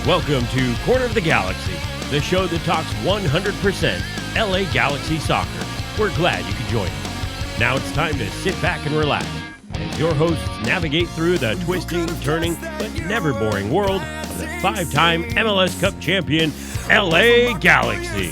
Welcome to Corner of the Galaxy, the show that talks 100% LA Galaxy soccer. We're glad you could join us. Now it's time to sit back and relax as your hosts navigate through the twisting, turning, but never boring world of the five-time MLS Cup champion, LA Galaxy.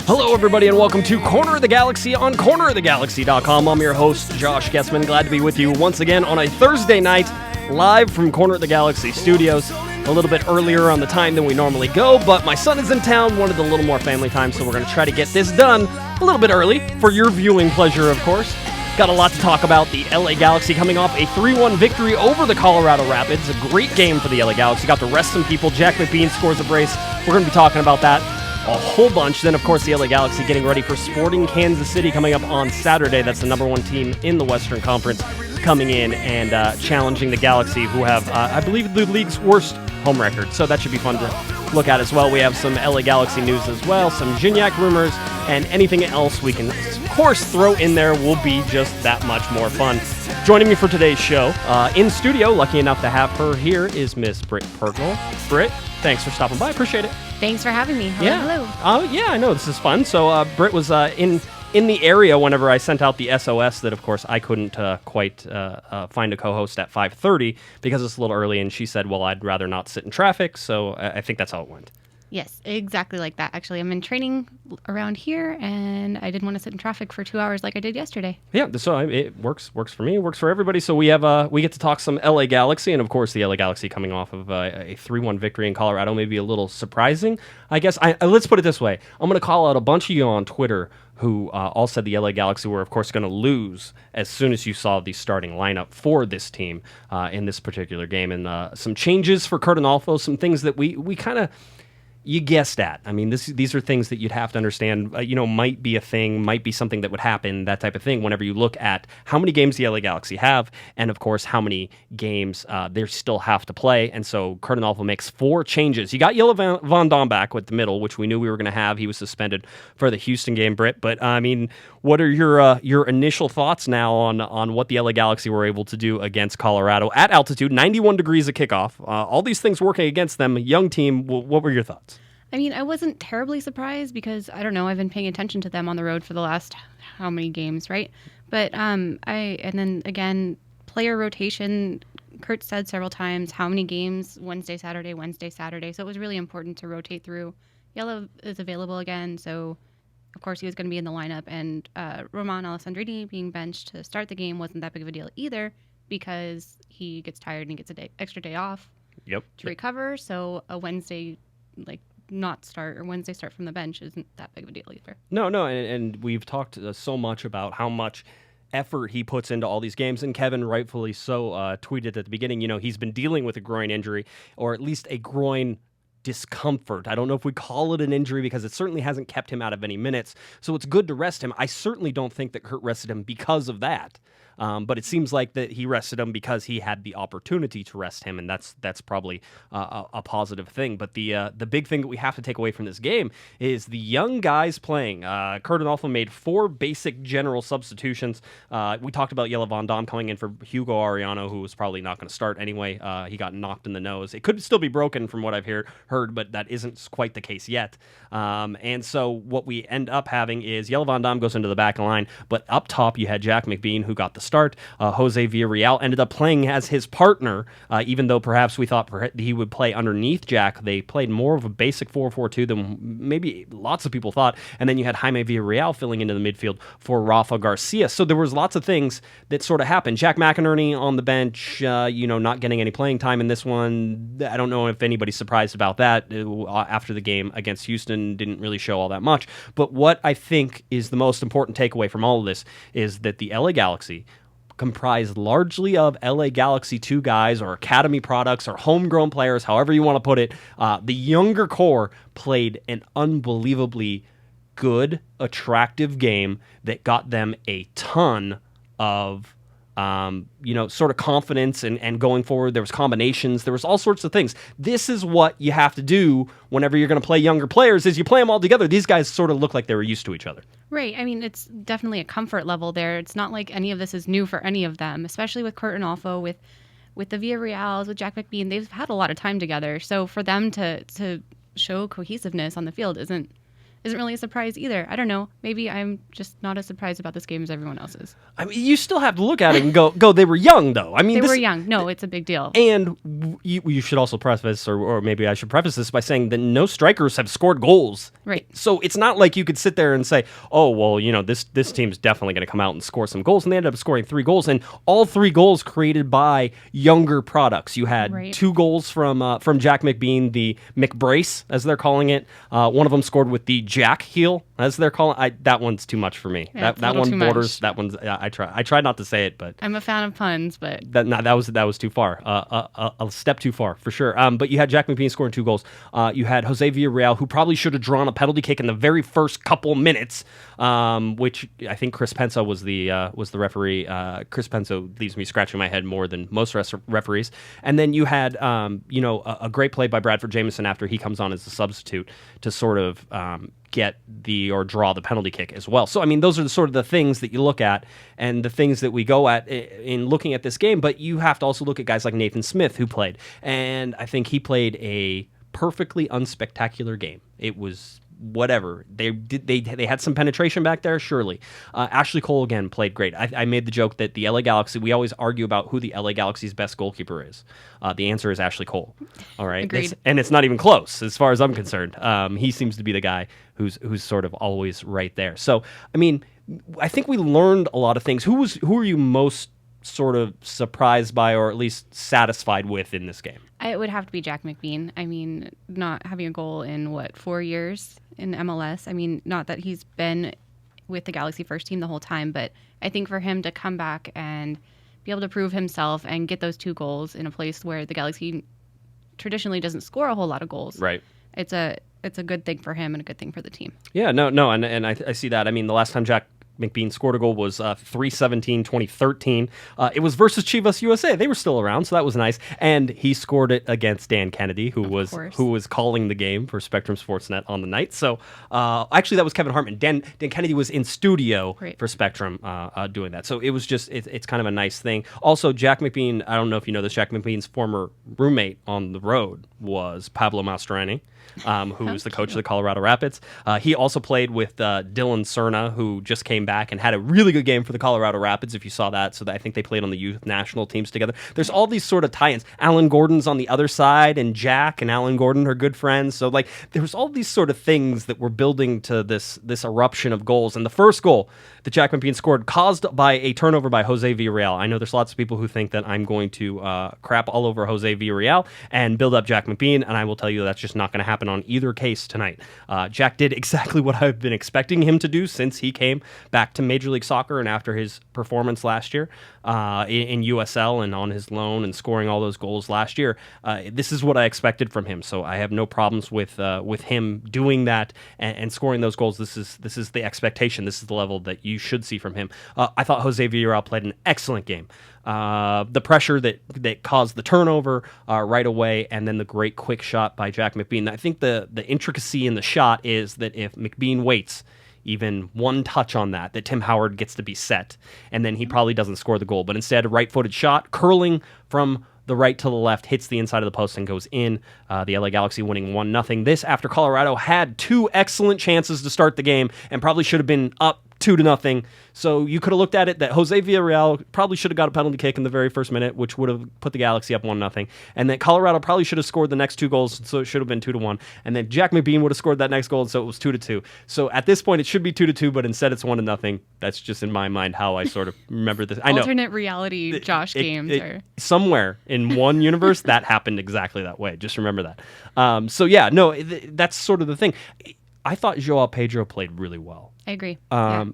Hello, everybody, and welcome to Corner of the Galaxy on cornerofthegalaxy.com. I'm your host, Josh Guesman. Glad to be with you once again on a Thursday night, live from Corner of the Galaxy Studios. A little bit earlier on the time than we normally go, but my son is in town, wanted a little more family time, so we're going to try to get this done a little bit early for your viewing pleasure, of course. Got a lot to talk about. The LA Galaxy coming off a 3-1 victory over the Colorado Rapids. A great game for the LA Galaxy. Got to rest some people. Jack McBean scores a brace. We're going to be talking about that a whole bunch. Then, of course, the LA Galaxy getting ready for Sporting Kansas City coming up on Saturday. That's the number one team in the Western Conference coming in and challenging the Galaxy, who have, I believe, the league's worst home record. So that should be fun to look at as well. We have some LA Galaxy news as well, some Gignac rumors, and anything else we can, of course, throw in there will be just that much more fun. Joining me for today's show, in studio, lucky enough to have her here, is Miss Britt Pergl. Britt, thanks for stopping by. Appreciate it. Thanks for having me. Hello. Yeah, I know. This is fun. So Britt was in the area whenever I sent out the SOS that, of course, I couldn't quite find a co-host at 5:30 because it's a little early, and she said, well, I'd rather not sit in traffic, so I think that's how it went. Yes, exactly like that. Actually, I'm in training around here, and I didn't want to sit in traffic for 2 hours like I did yesterday. Yeah, so it works for me, works for everybody. So we get to talk some LA Galaxy, and of course the LA Galaxy coming off of a 3-1 victory in Colorado, maybe a little surprising, I guess. Let's put it this way. I'm going to call out a bunch of you on Twitter who all said the LA Galaxy were, of course, going to lose as soon as you saw the starting lineup for this team in this particular game. And some changes for Curt Onalfo, some things that we kind of... You guessed at. I mean, these are things that you'd have to understand, might be a thing, might be something that would happen, that type of thing, whenever you look at how many games the LA Galaxy have, and of course, how many games they still have to play. And so Curt Onalfo makes 4 changes. You got Jelle Van Dam back with the middle, which we knew we were going to have. He was suspended for the Houston game, Britt. But, I mean, what are your initial thoughts now on what the LA Galaxy were able to do against Colorado at altitude, 91 degrees of kickoff, all these things working against them, young team? What were your thoughts? I mean, I wasn't terribly surprised because, I don't know, I've been paying attention to them on the road for the last how many games, right? But and then again, player rotation, Curt said several times how many games, Wednesday, Saturday. So it was really important to rotate through. Jelle is available again, so of course he was going to be in the lineup. And Romain Alessandrini being benched to start the game wasn't that big of a deal either because he gets tired and he gets an extra day off to recover. So a Wednesday, not start or Wednesday start from the bench isn't that big of a deal either. No, and we've talked so much about how much effort he puts into all these games, and Kevin, rightfully so, tweeted at the beginning, he's been dealing with a groin injury, or at least a groin discomfort. I don't know if we call it an injury because it certainly hasn't kept him out of any minutes, so it's good to rest him. I certainly don't think that Curt rested him because of that. But it seems like that he rested him because he had the opportunity to rest him, and that's probably a positive thing. But the big thing that we have to take away from this game is the young guys playing. Curt Onalfo made 4 basic general substitutions. We talked about Jelle Van Dam coming in for Hugo Ariano, who was probably not going to start anyway. He got knocked in the nose. It could still be broken from what I've heard, but that isn't quite the case yet. And so what we end up having is Jelle Van Dam goes into the back line, but up top you had Jack McBean, who got the start. Jose Villarreal ended up playing as his partner, even though perhaps we thought he would play underneath Jack. They played more of a basic 4-4-2 than maybe lots of people thought. And then you had Jaime Villarreal filling into the midfield for Rafa Garcia. So there was lots of things that sort of happened. Jack McInerney on the bench, not getting any playing time in this one. I don't know if anybody's surprised about that. After the game against Houston, didn't really show all that much. But what I think is the most important takeaway from all of this is that the LA Galaxy, comprised largely of LA Galaxy 2 guys or academy products or homegrown players, however you want to put it, the younger core played an unbelievably good, attractive game that got them a ton of sort of confidence and going forward. There was combinations. There was all sorts of things. This is what you have to do whenever you're going to play younger players is you play them all together. These guys sort of look like they were used to each other. Right. I mean, it's definitely a comfort level there. It's not like any of this is new for any of them, especially with Curt Onalfo, with with the Villarreals, with Jack McBean, they've had a lot of time together. So for them to show cohesiveness on the field isn't really a surprise either. I don't know. Maybe I'm just not as surprised about this game as everyone else is. I mean, you still have to look at it and go, they were young, though. I mean, they were young. No, it's a big deal. And you should also preface, or maybe I should preface this by saying that no strikers have scored goals. Right. So it's not like you could sit there and say, oh, well, this team's definitely going to come out and score some goals. And they ended up scoring 3 goals, and all 3 goals created by younger products. You had 2 goals from Jack McBean, the McBrace, as they're calling it. One of them scored with the Jack heel, as they're calling. That one's too much for me. Yeah, that one borders. That one's. I try not to say it, but I'm a fan of puns, but that was too far. A step too far for sure. But you had Jack McBean scoring 2 goals. You had Jose Villarreal, who probably should have drawn a penalty kick in the very first couple minutes, which I think Chris Penso was the referee. Chris Penso leaves me scratching my head more than most referees. And then you had a great play by Bradford Jamieson after he comes on as a substitute to sort of draw the penalty kick as well. So I mean, those are the things that you look at and the things that we go at in looking at this game. But you have to also look at guys like Nathan Smith, who played, and I think he played a perfectly unspectacular game. It was whatever they had some penetration back there, surely. Ashley Cole again played great. I made the joke that the LA Galaxy, we always argue about who the LA Galaxy's best goalkeeper is. The answer is Ashley Cole. All right. Agreed. And it's not even close as far as I'm concerned. He seems to be the guy who's sort of always right there. So I mean, I think we learned a lot of things. Who are you most sort of surprised by, or at least satisfied with in this game? It would have to be Jack McBean. I mean, not having a goal in 4 years in MLS. I mean, not that he's been with the Galaxy first team the whole time, but I think for him to come back and be able to prove himself and get those 2 goals in a place where the Galaxy traditionally doesn't score a whole lot of goals. Right. It's a good thing for him and a good thing for the team. Yeah, no, and I see that. I mean, the last time Jack McBean scored a goal was 3/17/2013. It was versus Chivas USA. They were still around, so that was nice. And he scored it against Dan Kennedy, who was calling the game for Spectrum Sportsnet on the night. So actually, that was Kevin Hartman. Dan Kennedy was in studio for Spectrum doing that. So it was just it's kind of a nice thing. Also, Jack McBean. I don't know if you know this. Jack McBean's former roommate on the road was Pablo Mastroeni, who was the coach of the Colorado Rapids. He also played with Dylan Cerna, who just came back and had a really good game for the Colorado Rapids, if you saw that. So I think they played on the youth national teams together. There's all these sort of tie-ins. Alan Gordon's on the other side, and Jack and Alan Gordon are good friends. So like there's all these sort of things that were building to this eruption of goals. And the first goal that Jack McBean scored, caused by a turnover by Jose Villarreal. I know there's lots of people who think that I'm going to crap all over Jose Villarreal and build up Jack McBean, and I will tell you that's just not going to happen on either case tonight. Jack did exactly what I've been expecting him to do since he came back to Major League Soccer and after his performance last year in USL and on his loan and scoring all those goals last year. This is what I expected from him, so I have no problems with him doing that and scoring those goals. This is the expectation. This is the level that you should see from him. I thought Jose Villarreal played an excellent game. The pressure that caused the turnover right away, and then the great quick shot by Jack McBean. I think the intricacy in the shot is that if McBean waits even one touch on that Tim Howard gets to be set, and then he probably doesn't score the goal. But instead, a right-footed shot, curling from the right to the left, hits the inside of the post and goes in. The LA Galaxy winning 1-0. This after Colorado had 2 excellent chances to start the game and probably should have been up 2-0. So you could have looked at it that Jose Villarreal probably should have got a penalty kick in the very first minute, which would have put the Galaxy up 1-0. And that Colorado probably should have scored the next 2 goals, so it should have been 2-1. And then Jack McBean would have scored that next goal, so it was 2-2. So at this point, it should be 2-2, but instead it's 1-0. That's just in my mind how I sort of remember this. I know. Alternate reality Josh games. Somewhere in one universe, that happened exactly that way. Just remember that. So yeah, no, that's sort of the thing. I thought Joao Pedro played really well. I agree.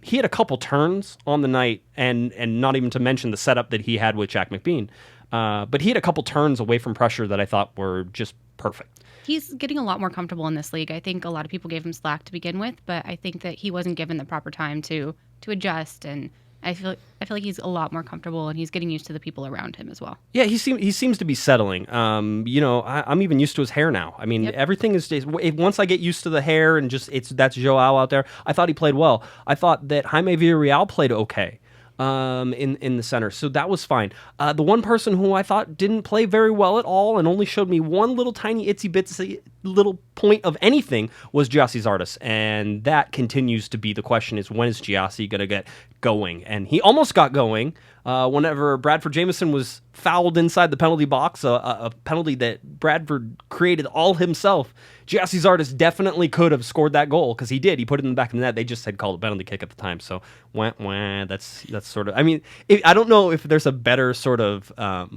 He had a couple turns on the night, and not even to mention the setup that he had with Jack McBean. But he had a couple turns away from pressure that I thought were just perfect. He's getting a lot more comfortable in this league. I think a lot of people gave him slack to begin with, but I think that he wasn't given the proper time to adjust, and I feel like he's a lot more comfortable, and he's getting used to the people around him as well. Yeah, he seems to be settling. I'm even used to his hair now. I mean, Everything is once I get used to the hair and just that's Joao out there. I thought he played well. I thought that Jaime Villarreal played okay. in the center. So that was fine. The one person who I thought didn't play very well at all and only showed me one little tiny itsy bitsy little point of anything was Gyasi Zardes. And that continues to be the question, is when is Gyasi going to get going? And he almost got going whenever Bradford Jamieson was fouled inside the penalty box, a penalty that Bradford created all himself. Gyasi Zardes definitely could have scored that goal, because he did. He put it in the back of the net. They just had called a penalty kick at the time. So, that's sort of... I mean, I don't know if there's a better sort of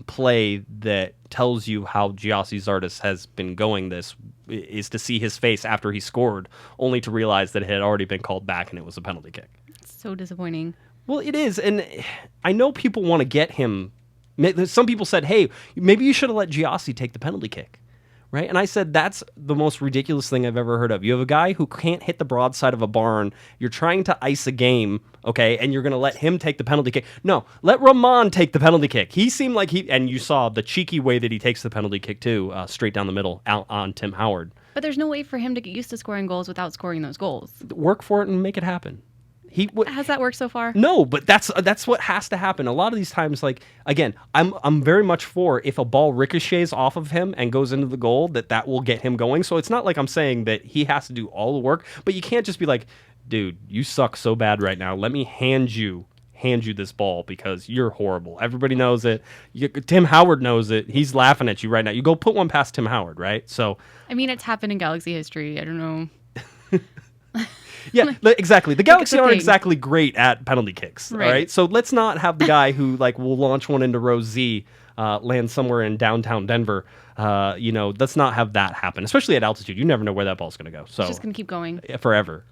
play that tells you how Gyasi Zardes has been going this, is to see his face after he scored, only to realize that it had already been called back and it was a penalty kick. It's so disappointing. Well, it is, and I know people want to get him. Some people said, hey, maybe you should have let Gyasi take the penalty kick, right? And I said, that's the most ridiculous thing I've ever heard of. You have a guy who can't hit the broadside of a barn. You're trying to ice a game, okay, and you're going to let him take the penalty kick. No, let Romain take the penalty kick. He seemed like and you saw the cheeky way that he takes the penalty kick too, straight down the middle, out on Tim Howard. But there's no way for him to get used to scoring goals without scoring those goals. Work for it and make it happen. Has that worked so far? No, but that's what has to happen. A lot of these times, like, again, I'm very much for, if a ball ricochets off of him and goes into the goal, that will get him going. So it's not like I'm saying that he has to do all the work, but you can't just be like, dude, you suck so bad right now. Let me hand you this ball because you're horrible. Everybody knows it. Tim Howard knows it. He's laughing at you right now. You go put one past Tim Howard, right? So, I mean, it's happened in Galaxy history. I don't know. Yeah, exactly. The Galaxy aren't exactly great at penalty kicks, all right? So let's not have the guy who will launch one into row Z, land somewhere in downtown Denver. Let's not have that happen, especially at altitude. You never know where that ball's going to go. So it's just going to keep going forever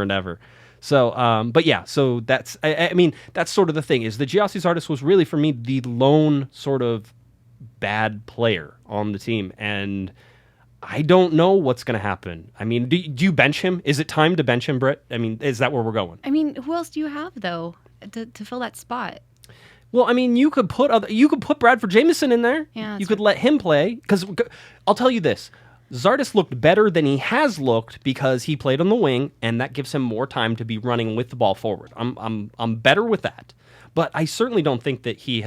and ever. So, but yeah, so that's, I mean, that's sort of the thing, is that Gyasi Zardes was really, for me, the lone sort of bad player on the team, and I don't know what's going to happen. I mean, do you bench him? Is it time to bench him, Britt? I mean, is that where we're going? I mean, who else do you have, though, to fill that spot? Well, I mean, you could put Bradford Jamieson in there. Yeah, you could let him play, because I'll tell you this. Zardes looked better than he has looked because he played on the wing, and that gives him more time to be running with the ball forward. I'm better with that. But I certainly don't think that he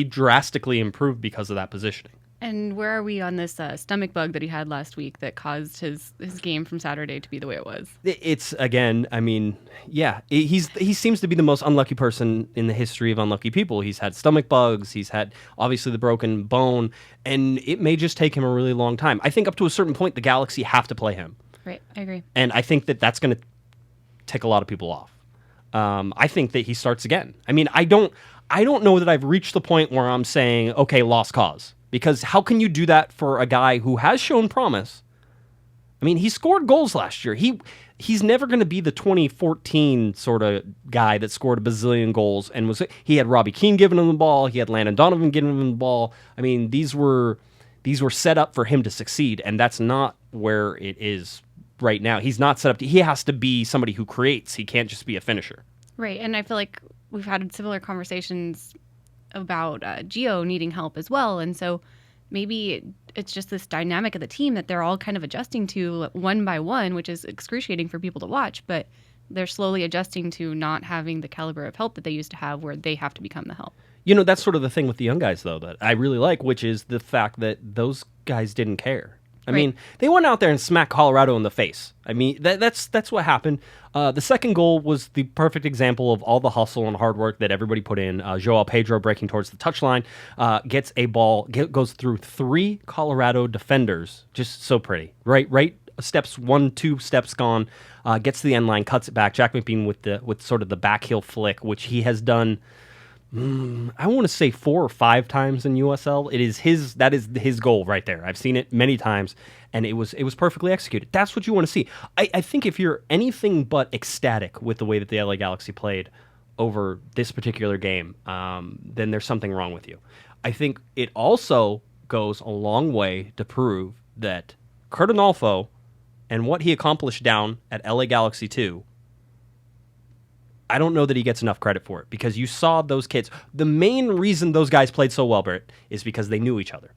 drastically improved because of that positioning. And where are we on this stomach bug that he had last week that caused his game from Saturday to be the way it was? It's, again, I mean, yeah, he seems to be the most unlucky person in the history of unlucky people. He's had stomach bugs. He's had, obviously, the broken bone. And it may just take him a really long time. I think up to a certain point, the Galaxy have to play him. Right, I agree. And I think that that's going to tick a lot of people off. I think that he starts again. I mean, I don't know that I've reached the point where I'm saying, okay, lost cause. Because how can you do that for a guy who has shown promise? I mean, he scored goals last year. He's never going to be the 2014 sort of guy that scored a bazillion goals and he had Robbie Keane giving him the ball. He had Landon Donovan giving him the ball. I mean, these were set up for him to succeed, and that's not where it is right now. He's not set up he has to be somebody who creates. He can't just be a finisher. Right, and I feel like we've had similar conversations about Gio needing help as well, and so maybe it's just this dynamic of the team that they're all kind of adjusting to one by one, which is excruciating for people to watch, but they're slowly adjusting to not having the caliber of help that they used to have, where they have to become the help. That's sort of the thing with the young guys, though, that I really like, which is the fact that those guys didn't care. I mean, they went out there and smacked Colorado in the face. I mean, that's what happened. The second goal was the perfect example of all the hustle and hard work that everybody put in. Joao Pedro breaking towards the touchline, gets a ball, goes through 3 Colorado defenders. Just so pretty. Right steps, 2 steps gone, gets to the end line, cuts it back. Jack McBean with sort of the back heel flick, which he has done, I want to say 4 or 5 times in USL. That is his goal right there. I've seen it many times, and it was perfectly executed. That's what you want to see. I think if you're anything but ecstatic with the way that the LA Galaxy played over this particular game, then there's something wrong with you. I think it also goes a long way to prove that Curt Onalfo and what he accomplished down at LA Galaxy 2, I don't know that he gets enough credit for it, because you saw those kids. The main reason those guys played so well, Britt, is because they knew each other.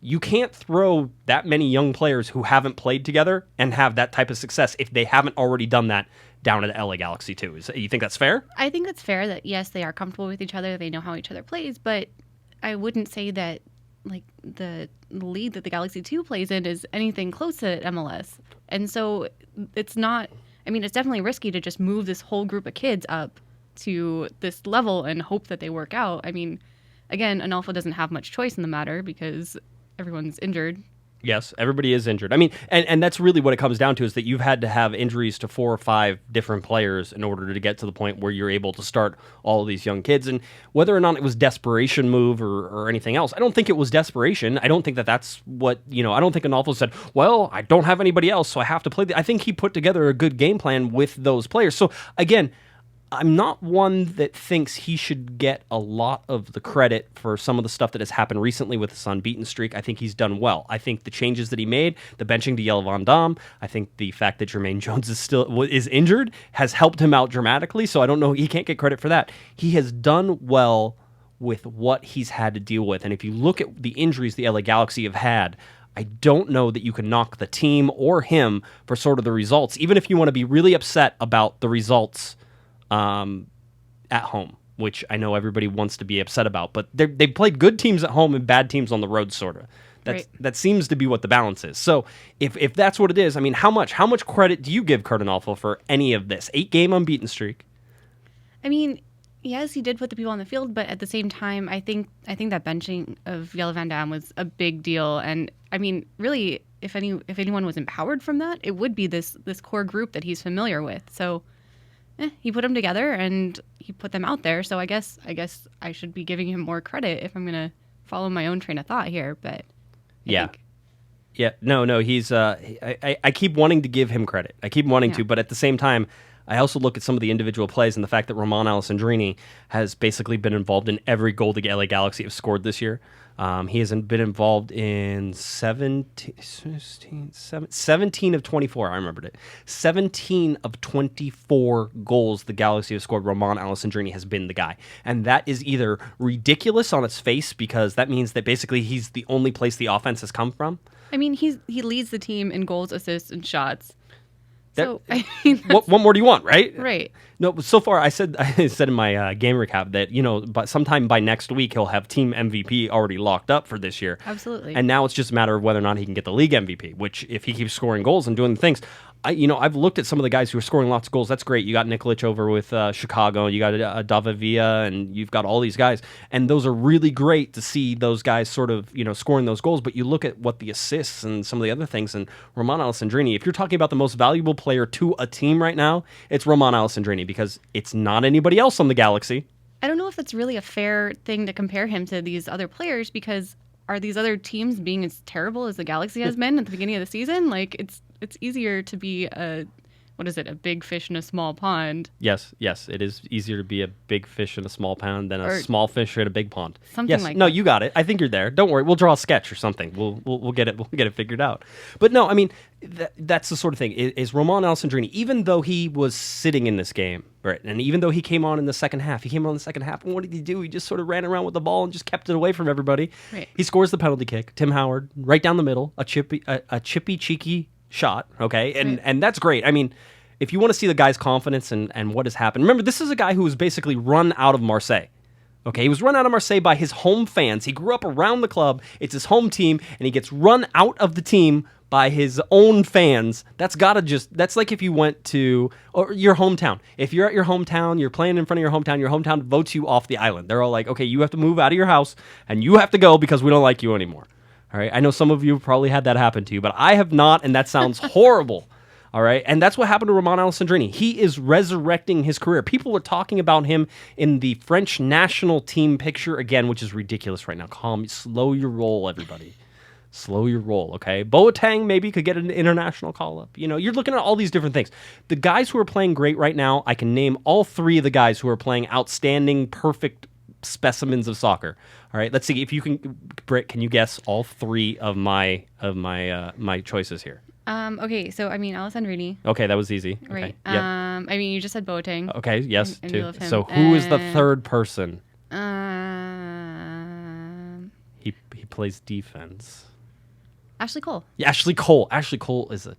You can't throw that many young players who haven't played together and have that type of success if they haven't already done that down at LA Galaxy too. You think that's fair? I think it's fair that, yes, they are comfortable with each other. They know how each other plays, but I wouldn't say that like the league that the Galaxy 2 plays in is anything close to MLS. And so it's not, I mean, it's definitely risky to just move this whole group of kids up to this level and hope that they work out. I mean, again, Onalfo doesn't have much choice in the matter because everyone's injured. Yes, everybody is injured. I mean, and that's really what it comes down to, is that you've had to have injuries to 4 or 5 different players in order to get to the point where you're able to start all of these young kids. And whether or not it was desperation move or anything else, I don't think it was desperation. I don't think that that's what, I don't think Onalfo said, well, I don't have anybody else, so I have to play. I think he put together a good game plan with those players. So again, I'm not one that thinks he should get a lot of the credit for some of the stuff that has happened recently with his unbeaten streak. I think he's done well. I think the changes that he made, the benching to Jelle Van Damme, I think the fact that Jermaine Jones is injured has helped him out dramatically. So I don't know, he can't get credit for that. He has done well with what he's had to deal with. And if you look at the injuries the LA Galaxy have had, I don't know that you can knock the team or him for sort of the results, even if you want to be really upset about the results at home, which I know everybody wants to be upset about, but they played good teams at home and bad teams on the road, sort of. That seems to be what the balance is. So if that's what it is, I mean, how much credit do you give Curt Onalfo for any of this 8-game unbeaten streak? I mean, yes, he did put the people on the field, but at the same time, I think that benching of Jelle Van Damme was a big deal. And I mean, really, if anyone was empowered from that, it would be this core group that he's familiar with. So. He put them together and he put them out there. So I guess I should be giving him more credit if I'm going to follow my own train of thought here. But yeah, no, he's. I keep wanting to give him credit. I keep wanting to, but at the same time, I also look at some of the individual plays and the fact that Romain Alessandrini has basically been involved in every goal the LA Galaxy have scored this year. He hasn't been involved in 17 of 24. I remembered it. 17 of 24 goals the Galaxy have scored, Romain Alessandrini has been the guy. And that is either ridiculous on its face, because that means that basically he's the only place the offense has come from. I mean, he leads the team in goals, assists, and shots. So, what more do you want, right? Right. No, so far I said in my game recap that, but sometime by next week he'll have team MVP already locked up for this year. Absolutely. And now it's just a matter of whether or not he can get the league MVP, which if he keeps scoring goals and doing things, I've looked at some of the guys who are scoring lots of goals. That's great. You got Nikolic over with Chicago, you got David Villa, and you've got all these guys. And those are really great to see those guys sort of, scoring those goals. But you look at what the assists and some of the other things, and Romain Alessandrini, if you're talking about the most valuable player to a team right now, it's Romain Alessandrini, because it's not anybody else on the Galaxy. I don't know if that's really a fair thing to compare him to these other players, because are these other teams being as terrible as the Galaxy has been at the beginning of the season? Like, it's easier to be a big fish in a small pond. Yes, it is easier to be a big fish in a small pond than a small fish in a big pond. Something like that. No, you got it. I think you're there. Don't worry. We'll draw a sketch or something. We'll get it. We'll get it figured out. But no, I mean, that's the sort of thing. Is Romain Alessandrini, even though he was sitting in this game, right, and even though he came on in the second half, and what did he do? He just sort of ran around with the ball and just kept it away from everybody. Right. He scores the penalty kick. Tim Howard, right down the middle, a chippy, cheeky shot, okay? And that's great. I mean, if you want to see the guy's confidence and what has happened, remember, this is a guy who was basically run out of Marseille. Okay, he was run out of Marseille by his home fans. He grew up around the club. It's his home team, and he gets run out of the team by his own fans. That's like if you went to your hometown. If you're at your hometown, you're playing in front of your hometown votes you off the island. They're all like, okay, you have to move out of your house, and you have to go because we don't like you anymore. All right, I know some of you have probably had that happen to you, but I have not, and that sounds horrible. All right, and that's what happened to Romain Alessandrini. He is resurrecting his career. People are talking about him in the French national team picture again, which is ridiculous right now. Slow your roll, everybody. Slow your roll, okay? Boateng maybe could get an international call-up. You're looking at all these different things. The guys who are playing great right now, I can name all 3 of the guys who are playing outstanding, perfect specimens of soccer. All right, let's see if you can, Britt, can you guess all 3 of my choices here? Okay, so I mean Alessandrini. Okay, that was easy. Right. Okay. Yep. I mean, you just said Boateng. Okay, yes, and too. So who is the third person? He plays defense. Ashley Cole. Yeah, Ashley Cole. Ashley Cole is a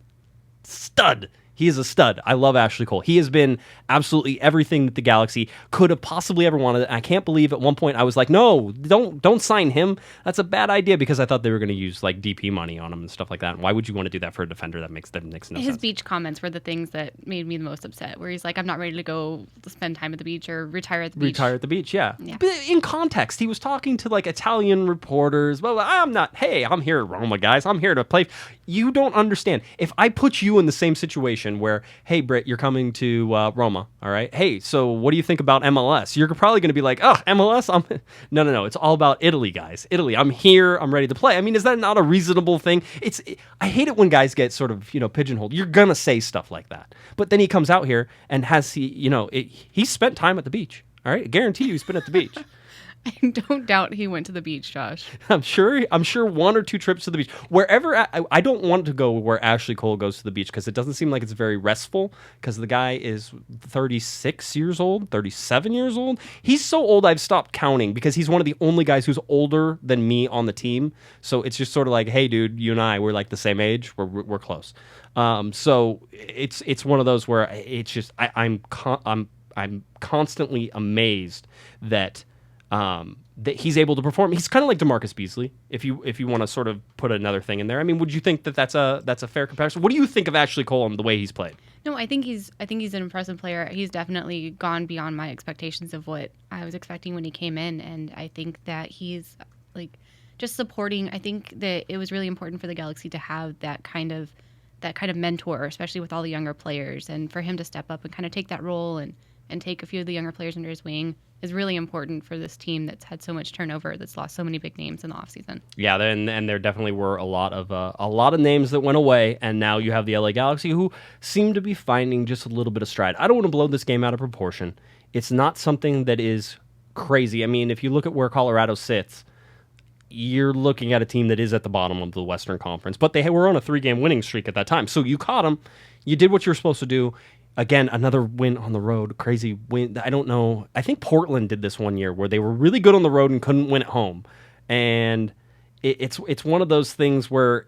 stud. He is a stud. I love Ashley Cole. He has been absolutely everything that the Galaxy could have possibly ever wanted. I can't believe at one point I was like, no, don't sign him. That's a bad idea, because I thought they were going to use like DP money on him and stuff like that. And why would you want to do that for a defender? That makes no sense. His beach comments were the things that made me the most upset, where he's like, I'm not ready to go spend time at the beach or retire at the beach. Retire at the beach, yeah. But in context, he was talking to like Italian reporters. Well, I'm here at Roma, guys. I'm here to play. You don't understand. If I put you in the same situation where, hey, Britt, you're coming to Roma, all right? Hey, so what do you think about MLS? You're probably going to be like, oh, MLS? No. It's all about Italy, guys. Italy. I'm here. I'm ready to play. I mean, is that not a reasonable thing? I hate it when guys get sort of, pigeonholed. You're going to say stuff like that. But then he comes out here and he spent time at the beach, all right? I guarantee you he's been at the beach. I don't doubt he went to the beach, Josh. I'm sure 1 or 2 trips to the beach. Wherever, I don't want to go where Ashley Cole goes to the beach, because it doesn't seem like it's very restful, because the guy is 36 years old, 37 years old. He's so old I've stopped counting, because he's one of the only guys who's older than me on the team. So it's just sort of like, hey, dude, you and I, we're like the same age. We're close. So it's one of those where it's just, I'm constantly amazed that he's able to perform. He's kind of like DeMarcus Beasley, if you want to sort of put another thing in there. I mean, would you think that that's a fair comparison? What do you think of Ashley Cole and the way he's played? No, I think he's an impressive player. He's definitely gone beyond my expectations of what I was expecting when he came in, and I think that he's like just supporting. I think that it was really important for the Galaxy to have that kind of mentor, especially with all the younger players, and for him to step up and kind of take that role and take a few of the younger players under his wing is really important for this team that's had so much turnover, that's lost so many big names in the offseason. Yeah, and there definitely were a lot of names that went away, and now you have the LA Galaxy, who seem to be finding just a little bit of stride. I don't want to blow this game out of proportion. It's not something that is crazy. I mean, if you look at where Colorado sits, you're looking at a team that is at the bottom of the Western Conference, but they were on a 3-game winning streak at that time. So you caught them. You did what you were supposed to do. Again, another win on the road, crazy win. I don't know. I think Portland did this one year where they were really good on the road and couldn't win at home. And it's one of those things where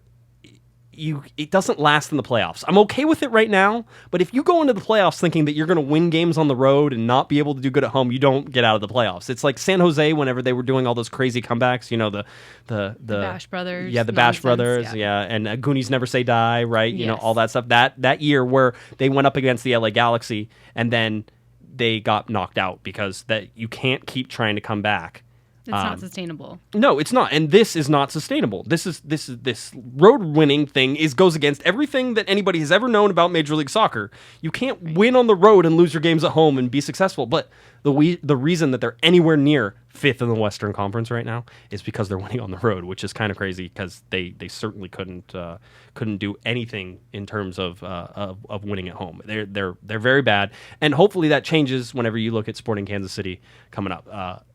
it doesn't last in the playoffs. I'm okay with it right now, but if you go into the playoffs thinking that you're going to win games on the road and not be able to do good at home, you don't get out of the playoffs. It's like San Jose whenever they were doing all those crazy comebacks, the Bash Brothers. Yeah, the Bash Brothers, yeah, and Goonies Never Say Die, right? Yes. All that stuff. That year where they went up against the LA Galaxy and then they got knocked out because that you can't keep trying to come back. It's not sustainable. No, it's not, and this is not sustainable. This road winning thing goes against everything that anybody has ever known about Major League Soccer. You can't win on the road and lose your games at home and be successful. But the reason that they're anywhere near 5th in the Western Conference right now is because they're winning on the road, which is kind of crazy because they certainly couldn't do anything in terms of winning at home. They're very bad, and hopefully that changes whenever you look at Sporting Kansas City coming up.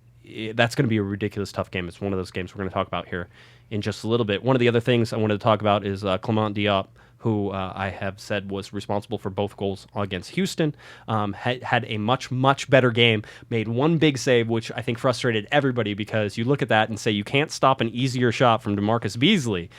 That's going to be a ridiculous tough game. It's one of those games we're going to talk about here in just a little bit. One of the other things I wanted to talk about is Clement Diop, who I have said was responsible for both goals against Houston, had a much, much better game, made one big save, which I think frustrated everybody because you look at that and say you can't stop an easier shot from DeMarcus Beasley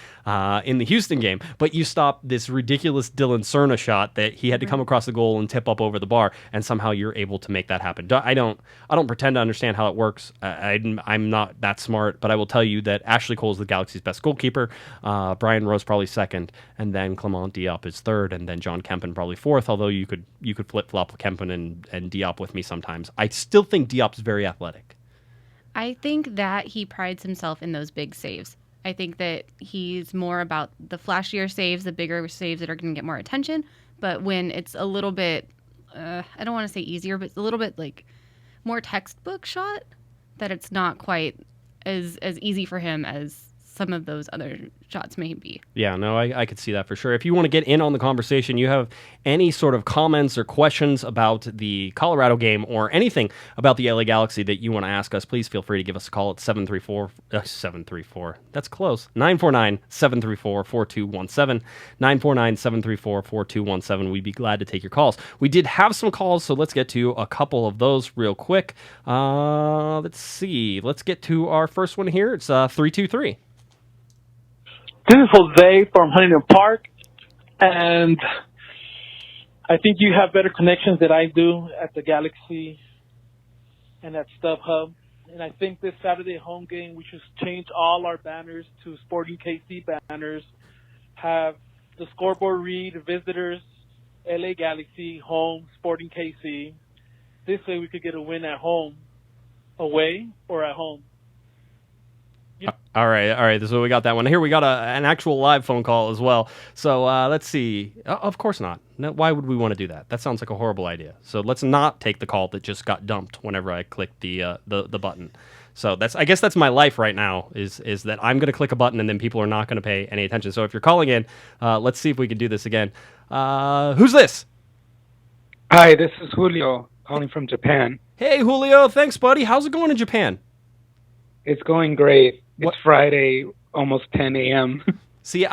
in the Houston game, but you stop this ridiculous Dylan Cerna shot that he had to come across the goal and tip up over the bar, and somehow you're able to make that happen. I don't pretend to understand how it works. I'm not that smart, but I will tell you that Ashley Cole is the Galaxy's best goalkeeper. Brian Rose probably second, and then Clement Diop is third, and then John Kempen probably fourth, although you could flip-flop Kempen and Diop with me sometimes. I still think Diop's very athletic. I think that he prides himself in those big saves. I think that he's more about the flashier saves, the bigger saves that are going to get more attention, but when it's a little bit, I don't want to say easier, but it's a little bit like more textbook shot, that it's not quite as easy for him as some of those other shots may be. Yeah, no, I could see that for sure. If you want to get in on the conversation, you have any sort of comments or questions about the Colorado game or anything about the LA Galaxy that you want to ask us, please feel free to give us a call at 734, that's close, 949-734-4217, 949-734-4217. We'd be glad to take your calls. We did have some calls, so let's get to a couple of those real quick. Let's see. Let's get to our first one here. It's 323. This is Jose from Huntington Park, and I think you have better connections than I do at the Galaxy and at StubHub. And I think this Saturday home game, we should change all our banners to Sporting KC banners, have the scoreboard read visitors, LA Galaxy, home, Sporting KC. This way we could get a win at home, away, or at home. All right. So we got that one. Here we got an actual live phone call as well. So let's see. Of course not. No, why would we want to do that? That sounds like a horrible idea. So let's not take the call that just got dumped whenever I clicked the button. So I guess that's my life right now is that I'm going to click a button and then people are not going to pay any attention. So if you're calling in, let's see if we can do this again. Who's this? Hi, this is Julio calling from Japan. Hey, Julio. Thanks, buddy. How's it going in Japan? It's going great. It's Friday, almost 10 a.m. See,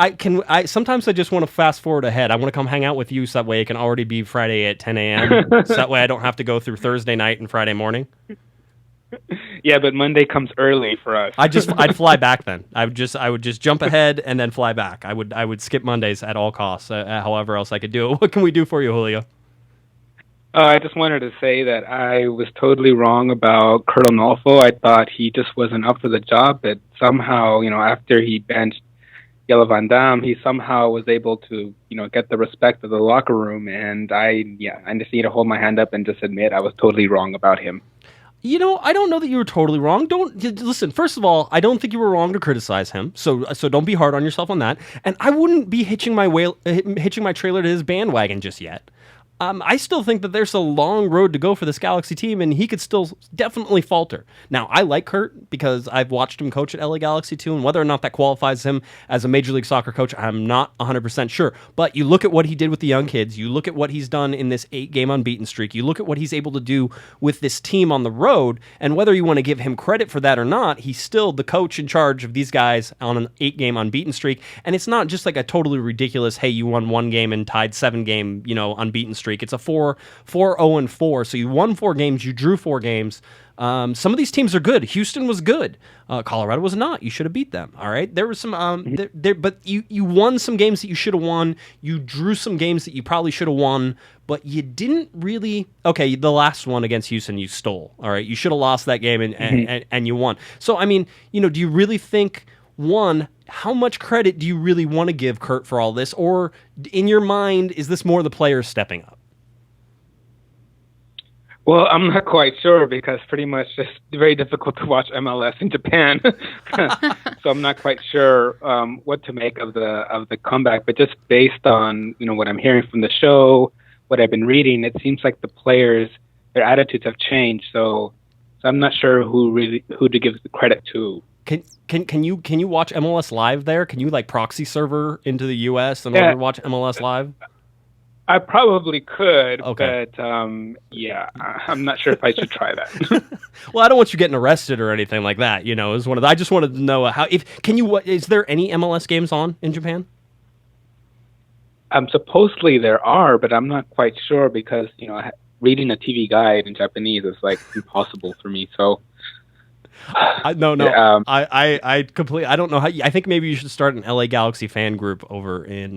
sometimes I just want to fast forward ahead. I want to come hang out with you so that way it can already be Friday at 10 a.m. So that way I don't have to go through Thursday night and Friday morning. Yeah, but Monday comes early for us. I'd fly back then. I would just jump ahead and then fly back. I would skip Mondays at all costs. However else I could do it. What can we do for you, Julio? I just wanted to say that I was totally wrong about Curt Onalfo. I thought he just wasn't up for the job, but somehow, after he benched Jelle Van Damme, he somehow was able to, get the respect of the locker room. And I just need to hold my hand up and just admit I was totally wrong about him. I don't know that you were totally wrong. Listen. First of all, I don't think you were wrong to criticize him. So don't be hard on yourself on that. And I wouldn't be hitching my trailer to his bandwagon just yet. I still think that there's a long road to go for this Galaxy team, and he could still definitely falter. Now, I like Curt because I've watched him coach at LA Galaxy too, and whether or not that qualifies him as a Major League Soccer coach, I'm not 100% sure. But you look at what he did with the young kids, you look at what he's done in this 8-game unbeaten streak, you look at what he's able to do with this team on the road, and whether you want to give him credit for that or not, he's still the coach in charge of these guys on an 8-game unbeaten streak, and it's not just like a totally ridiculous, hey, you won 1 game and tied 7-game, unbeaten streak. It's a 4-0-4. So you won 4 games, you drew 4 games. Some of these teams are good. Houston was good. Colorado was not. You should have beat them. All right. There was some, but you won some games that you should have won. You drew some games that you probably should have won, but you didn't really. Okay, the last one against Houston, you stole. All right. You should have lost that game and you won. So I mean, do you really think? One, how much credit do you really want to give Curt for all this, or in your mind, is this more the players stepping up? Well, I'm not quite sure because pretty much it's very difficult to watch MLS in Japan, so I'm not quite sure what to make of the comeback. But just based on what I'm hearing from the show, what I've been reading, it seems like the players, their attitudes have changed. So I'm not sure who to give the credit to. Can you watch MLS Live there? Can you proxy server into the U.S. in order to watch MLS Live? I probably could, okay. But I'm not sure if I should try that. Well, I don't want you getting arrested or anything like that. I just wanted to know is there any MLS games on in Japan? Supposedly there are, but I'm not quite sure because reading a TV guide in Japanese is impossible for me. So. No. Yeah, I completely. I don't know how. I think maybe you should start an LA Galaxy fan group over in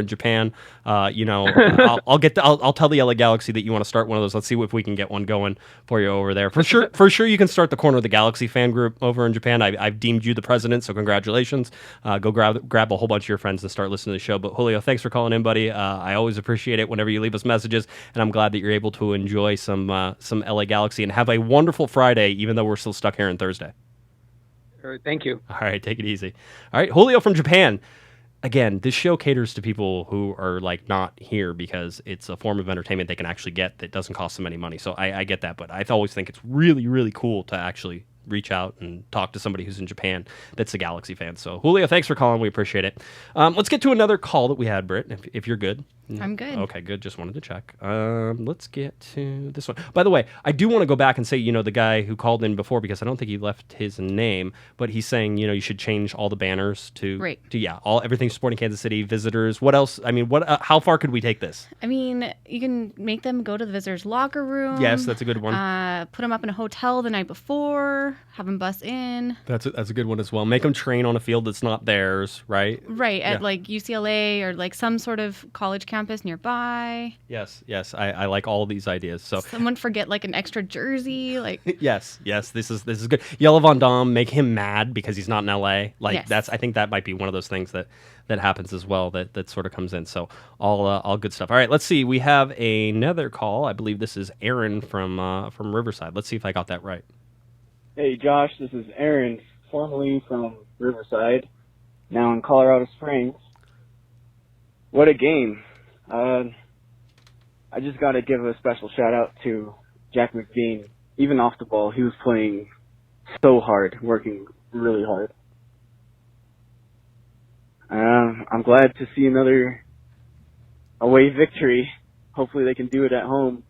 Japan. I'll tell the LA Galaxy that you want to start one of those. Let's see if we can get one going for you over there. For sure, you can start the Corner of the Galaxy fan group over in Japan. I've deemed you the president, so congratulations. Go grab a whole bunch of your friends and start listening to the show. But Julio, thanks for calling in, buddy. I always appreciate it whenever you leave us messages, and I'm glad that you're able to enjoy some LA Galaxy and have a wonderful Friday, even though we're still stuck here on Thursday. Thank you. All right, take it easy. All right, Julio from Japan. Again, this show caters to people who are not here because it's a form of entertainment they can actually get that doesn't cost them any money. So I get that, but I always think it's really, really cool to actually reach out and talk to somebody who's in Japan that's a Galaxy fan. So Julio, thanks for calling. We appreciate it. Let's get to another call that we had, Britt, if you're good. I'm good. Okay, good. Just wanted to check. Let's get to this one. By the way, I do want to go back and say, the guy who called in before, because I don't think he left his name, but he's saying, you should change all the banners to everything Sporting Kansas City, visitors. What else? I mean, how far could we take this? I mean, you can make them go to the visitors' locker room. Yes, that's a good one. Put them up in a hotel the night before. tour, have them bus in. That's a good one as well. Make them train on a field that's not theirs, right? Right, at like UCLA or like some sort of college campus nearby. Yes. I like all these ideas. So someone forget like an extra jersey, like yes, this is good. Yellow Von Dam, make him mad because he's not in LA. Like yes. I think that might be one of those things that happens as well that sort of comes in. So all good stuff. All right, let's see. We have another call. I believe this is Aaron from Riverside. Let's see if I got that right. Hey Josh, this is Aaron, formerly from Riverside, now in Colorado Springs. What a game. I just got to give a special shout out to Jack McBean. Even off the ball, he was playing so hard, working really hard. I'm glad to see another away victory. Hopefully they can do it at home.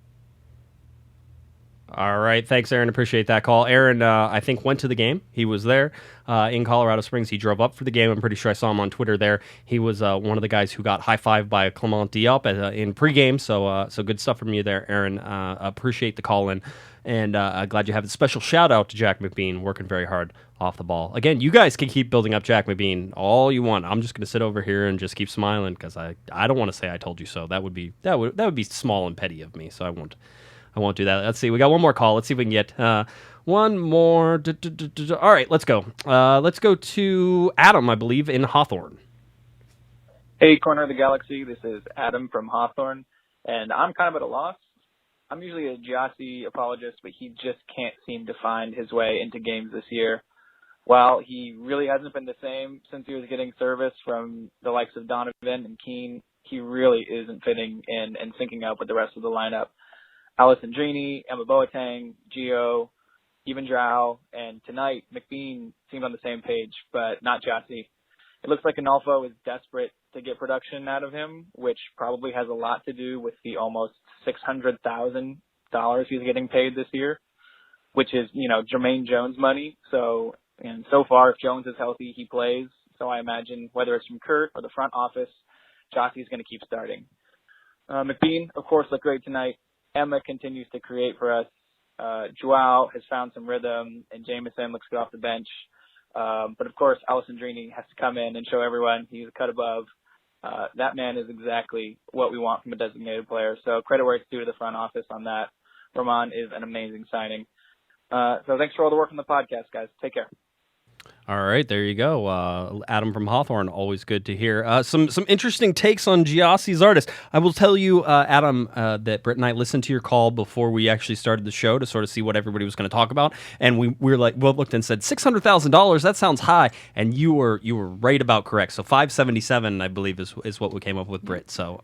All right. Thanks, Aaron. Appreciate that call. Aaron, I think, went to the game. He was there in Colorado Springs. He drove up for the game. I'm pretty sure I saw him on Twitter there. He was one of the guys who got high-fived by Clement Diop in pregame. So good stuff from you there, Aaron. Appreciate the call in. And glad you have a special shout-out to Jack McBean, working very hard off the ball. Again, you guys can keep building up Jack McBean all you want. I'm just going to sit over here and just keep smiling because I don't want to say I told you so. That would be small and petty of me, so I won't do that. Let's see. We got one more call. Let's see if we can get one more. All right, let's go. Let's go to Adam, I believe, in Hawthorne. Hey, Corner of the Galaxy. This is Adam from Hawthorne, and I'm kind of at a loss. I'm usually a Giassi apologist, but he just can't seem to find his way into games this year. While he really hasn't been the same since he was getting service from the likes of Donovan and Keane, he really isn't fitting in and syncing up with the rest of the lineup. Alessandrini, Emma Boateng, Gio, even Drow, and tonight McBean seemed on the same page, but not Giassi. It looks like Onalfo is desperate to get production out of him, which probably has a lot to do with the almost $600,000 he's getting paid this year, which is, Jermaine Jones money. So far, if Jones is healthy, he plays. So I imagine whether it's from Curt or the front office, Giassi's going to keep starting. McBean, of course, looked great tonight. Emma continues to create for us. Joao has found some rhythm, and Jameson looks good off the bench. But, of course, Alessandrini has to come in and show everyone he's a cut above. That man is exactly what we want from a designated player. So credit where it's due to the front office on that. Romain is an amazing signing. So thanks for all the work on the podcast, guys. Take care. All right, there you go. Adam from Hawthorne, always good to hear. Some interesting takes on Giassi Zardes. I will tell you, Adam, that Britt and I listened to your call before we actually started the show to sort of see what everybody was going to talk about, and we were like, well, looked and said $600,000. That sounds high, and you were right about correct. So 577, I believe, is what we came up with, Britt. So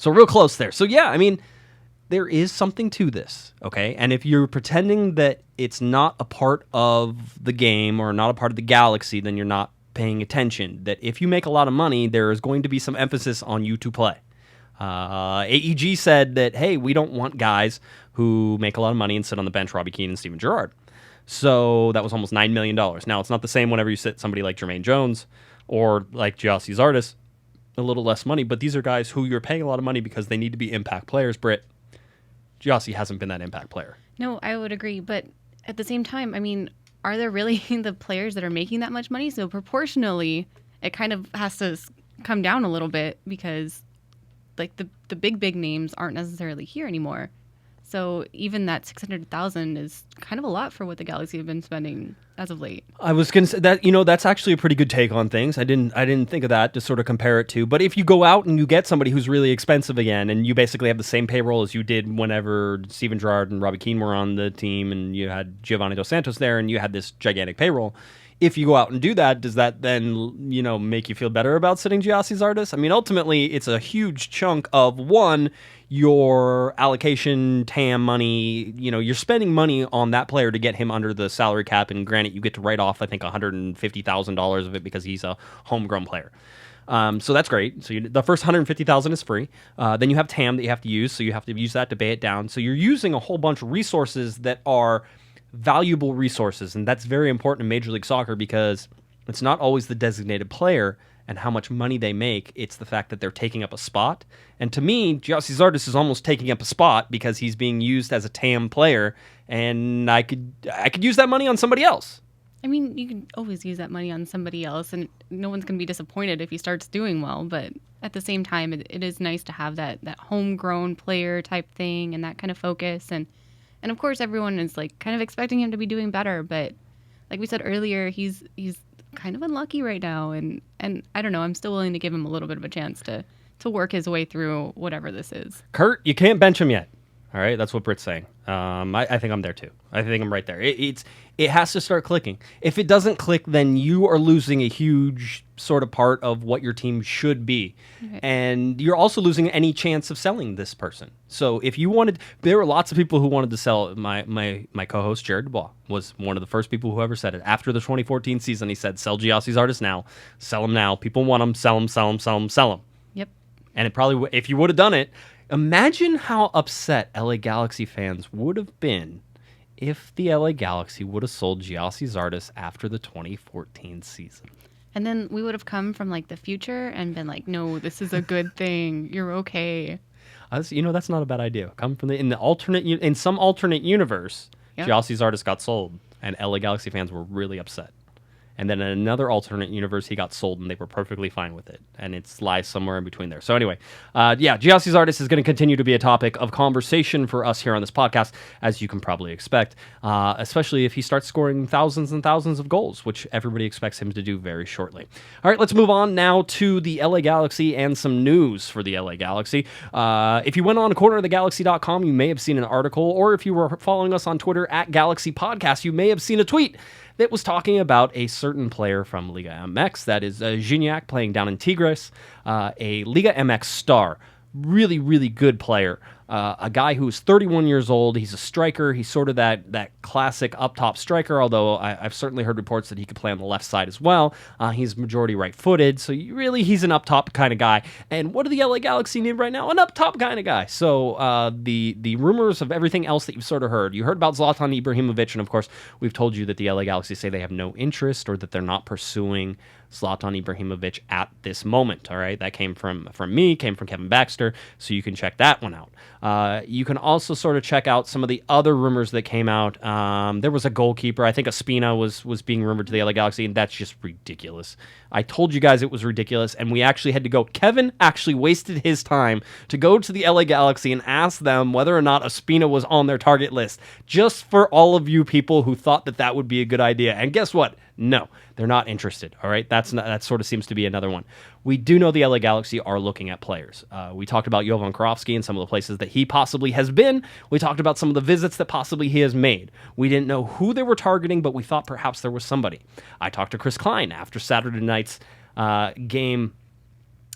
real close there. So yeah, I mean, there is something to this, okay? And if you're pretending that it's not a part of the game or not a part of the galaxy, then you're not paying attention. That if you make a lot of money, there is going to be some emphasis on you to play. AEG said that, hey, we don't want guys who make a lot of money and sit on the bench, Robbie Keane and Steven Gerrard. So that was almost $9 million. Now, it's not the same whenever you sit somebody like Jermaine Jones or like Giassi Zardes, a little less money, but these are guys who you're paying a lot of money because they need to be impact players, Britt. Giassi hasn't been that impact player. No, I would agree. But at the same time, I mean, are there really the players that are making that much money? So proportionally, it kind of has to come down a little bit because like the big names aren't necessarily here anymore. So even that $600,000 is kind of a lot for what the Galaxy have been spending as of late. I was going to say that, that's actually a pretty good take on things. I didn't think of that to sort of compare it to. But if you go out and you get somebody who's really expensive again, and you basically have the same payroll as you did whenever Steven Gerrard and Robbie Keane were on the team, and you had Giovanni Dos Santos there, and you had this gigantic payroll. If you go out and do that, does that then, make you feel better about sitting Giassi Zardes? I mean, ultimately, it's a huge chunk of, one, your allocation, TAM money. You're spending money on that player to get him under the salary cap, and granted, you get to write off, I think, $150,000 of it because he's a homegrown player. So that's great. So the first $150,000 is free. Then you have TAM that you have to use, so you have to use that to pay it down. So you're using a whole bunch of resources that are valuable resources, and that's very important in Major League Soccer because it's not always the designated player and how much money they make. It's the fact that they're taking up a spot. And to me, Giassi Zardes is almost taking up a spot because he's being used as a TAM player, and I could use that money on somebody else. I mean, you can always use that money on somebody else, and no one's going to be disappointed if he starts doing well. But at the same time, it is nice to have that homegrown player type thing and that kind of focus. And of course, everyone is like kind of expecting him to be doing better. But like we said earlier, he's kind of unlucky right now. And I don't know. I'm still willing to give him a little bit of a chance to work his way through whatever this is. Curt, you can't bench him yet. All right, that's what Britt's saying. I think I'm there too. I think I'm right there. It has to start clicking. If it doesn't click, then you are losing a huge sort of part of what your team should be. Okay. And you're also losing any chance of selling this person. So if you wanted, there were lots of people who wanted to sell. My co-host Jared Dubois was one of the first people who ever said it. After the 2014 season, he said, "Sell Giassi Zardes now. Sell him now. People want him. Sell him. Sell him. Sell him. Sell him." Yep. And it probably, if you would have done it. Imagine how upset LA Galaxy fans would have been if the LA Galaxy would have sold Giassi Zardes after the 2014 season. And then we would have come from like the future and been like, "No, this is a good thing. You're okay." That's not a bad idea. Come from in some alternate universe, yep. Giassi Zardes got sold, and LA Galaxy fans were really upset. And then in another alternate universe, he got sold, and they were perfectly fine with it. And it lies somewhere in between there. So anyway, Giassi Zardes is going to continue to be a topic of conversation for us here on this podcast, as you can probably expect, especially if he starts scoring thousands and thousands of goals, which everybody expects him to do very shortly. All right, let's move on now to the LA Galaxy and some news for the LA Galaxy. If you went on cornerofthegalaxy.com, you may have seen an article, or if you were following us on Twitter at Galaxy Podcast, you may have seen a tweet that was talking about a certain player from Liga MX, that is Gignac, playing down in Tigres, a Liga MX star, really, really good player, a guy who's 31 years old. He's a striker. He's sort of that classic up-top striker, although I've certainly heard reports that he could play on the left side as well. He's majority right-footed, so he's an up-top kind of guy. And what do the LA Galaxy need right now? An up-top kind of guy. So the rumors of everything else that you've sort of heard. You heard about Zlatan Ibrahimovic, and of course, we've told you that the LA Galaxy say they have no interest or that they're not pursuing Zlatan Ibrahimovic at this moment. All right, that came from me, came from Kevin Baxter, so you can check that one out. You can also sort of check out some of the other rumors that came out. There was a goalkeeper. I think Ospina was being rumored to the LA Galaxy, and that's just ridiculous. I told you guys it was ridiculous, and we actually had to go. Kevin actually wasted his time to go to the LA Galaxy and ask them whether or not Ospina was on their target list, just for all of you people who thought that would be a good idea. And guess what? No, they're not interested. All right, that sort of seems to be another one. We do know the LA Galaxy are looking at players. We talked about Jovan Karofsky and some of the places that he possibly has been. We talked about some of the visits that possibly he has made. We didn't know who they were targeting, but we thought perhaps there was somebody. I talked to Chris Klein after Saturday night's game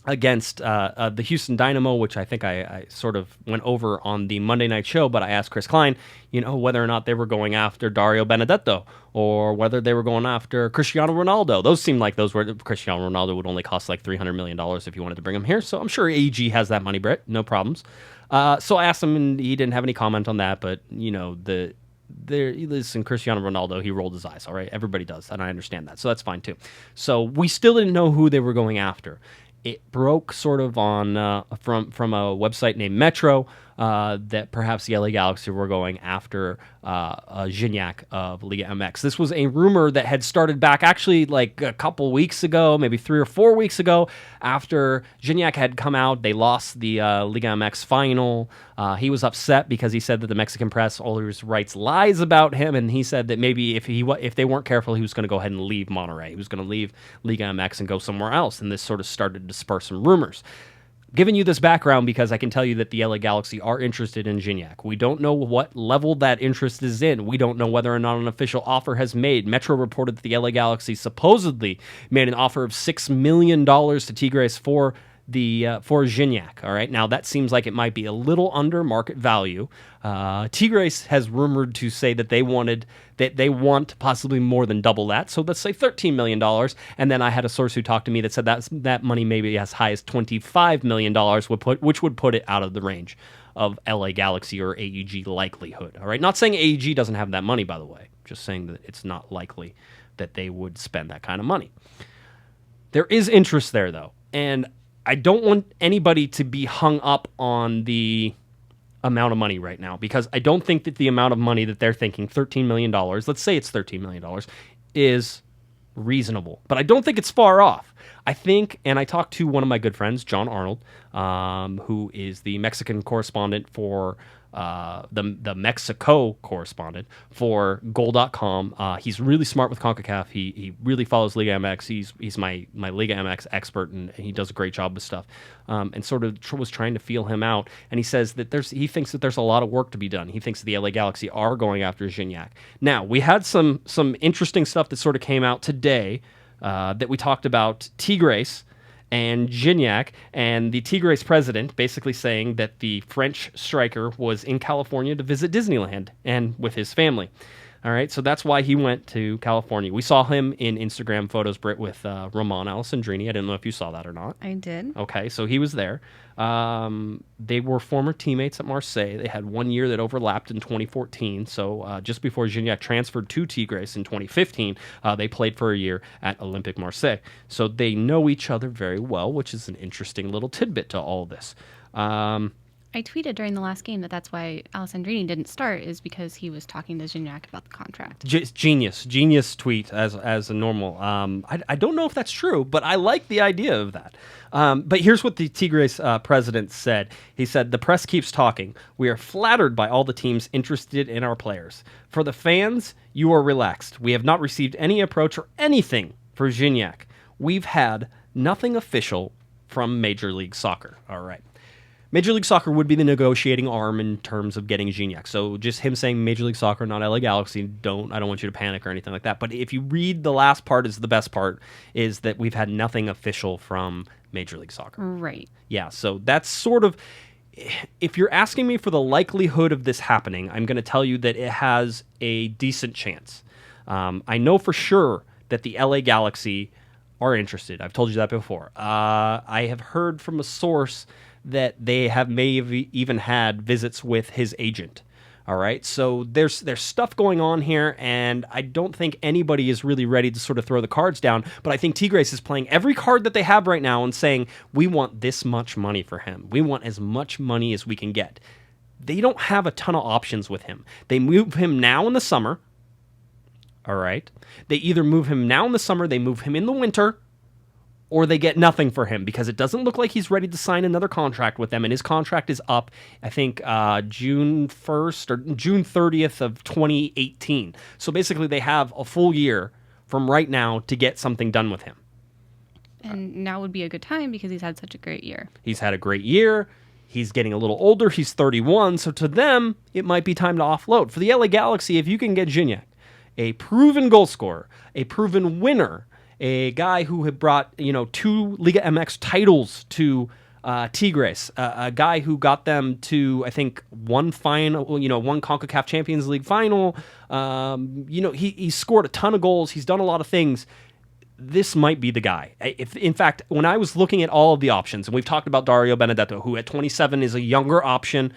against the Houston Dynamo, which I think I sort of went over on the Monday night show, but I asked Chris Klein, whether or not they were going after Dario Benedetto or whether they were going after Cristiano Ronaldo. Those seemed like those were Cristiano Ronaldo would only cost like $300 million if you wanted to bring him here. So I'm sure AEG has that money, Britt. No problems. So I asked him, and he didn't have any comment on that, but listen, Cristiano Ronaldo, he rolled his eyes. All right, everybody does, and I understand that, so that's fine too. So we still didn't know who they were going after. It broke sort of on from a website named Metro that perhaps the LA Galaxy were going after Gignac of Liga MX. This was a rumor that had started back actually like a couple weeks ago, maybe 3 or 4 weeks ago, after Gignac had come out. They lost the Liga MX final. He was upset because he said that the Mexican press always writes lies about him, and he said that maybe if they weren't careful, he was going to go ahead and leave Monterrey. He was going to leave Liga MX and go somewhere else, and this sort of started to spur some rumors. Giving you this background because I can tell you that the LA Galaxy are interested in Gignac. We don't know what level that interest is in. We don't know whether or not an official offer has made. Metro reported that the LA Galaxy supposedly made an offer of $6 million to Tigres for Gignac. All right, now that seems like it might be a little under market value. Tigres has rumored to say that they want possibly more than double that. So let's say $13 million. And then I had a source who talked to me that said that money may be as high as $25 million, which would put it out of the range of LA Galaxy or AEG likelihood. All right, not saying AEG doesn't have that money, by the way. Just saying that it's not likely that they would spend that kind of money. There is interest there, though. And I don't want anybody to be hung up on the amount of money right now, because I don't think that the amount of money that they're thinking, $13 million, let's say it's $13 million, is reasonable. But I don't think it's far off. I think, and I talked to one of my good friends, John Arnold, who is the Mexican correspondent for the Mexico correspondent for Goal.com. He's really smart with CONCACAF. He really follows Liga MX. He's my Liga MX expert, and he does a great job with stuff. And sort of was trying to feel him out. And he says that he thinks that there's a lot of work to be done. He thinks the LA Galaxy are going after Gignac. Now, we had some interesting stuff that sort of came out today that we talked about Tigres and Gignac, and the Tigres president basically saying that the French striker was in California to visit Disneyland and with his family. All right, so that's why he went to California. We saw him in Instagram photos, Britt, with Romain Alessandrini. I didn't know if you saw that or not. I did. Okay, so he was there. They were former teammates at Marseille. They had 1 year that overlapped in 2014. So just before Gignac transferred to Tigres in 2015, they played for a year at Olympique Marseille. So they know each other very well, which is an interesting little tidbit to all this. I tweeted during the last game that's why Alessandrini didn't start, is because he was talking to Gignac about the contract. Genius tweet as a normal. I don't know if that's true, but I like the idea of that. But here's what the Tigres president said. He said, "The press keeps talking. We are flattered by all the teams interested in our players. For the fans, you are relaxed. We have not received any approach or anything for Gignac. We've had nothing official from Major League Soccer." All right. Major League Soccer would be the negotiating arm in terms of getting Gignac. So just him saying Major League Soccer, not LA Galaxy, I don't want you to panic or anything like that. But if you read the last part, is the best part, is that we've had nothing official from Major League Soccer. Right. Yeah, so that's sort of, if you're asking me for the likelihood of this happening, I'm going to tell you that it has a decent chance. I know for sure that the LA Galaxy are interested. I've told you that before. I have heard from a source that they may have even had visits with his agent. All right, so there's stuff going on here, and I don't think anybody is really ready to sort of throw the cards down, but I think Tigres is playing every card that they have right now and saying, we want this much money for him. We want as much money as we can get. They don't have a ton of options with him. They move him now in the summer, all right? They either move him now in the summer, they move him in the winter, or they get nothing for him, because it doesn't look like he's ready to sign another contract with them, and his contract is up, I think, June 1st or June 30th of 2018. So basically they have a full year from right now to get something done with him. And now would be a good time because he's had such a great year. He's had a great year. He's getting a little older. He's 31, so to them, it might be time to offload. For the LA Galaxy, if you can get Gignac, a proven goal scorer, a proven winner, a guy who had brought 2 Liga MX titles to Tigres, a guy who got them to, I think, one final, one CONCACAF Champions League final. He scored a ton of goals. He's done a lot of things. This might be the guy. In fact, when I was looking at all of the options, and we've talked about Dario Benedetto, who at 27 is a younger option.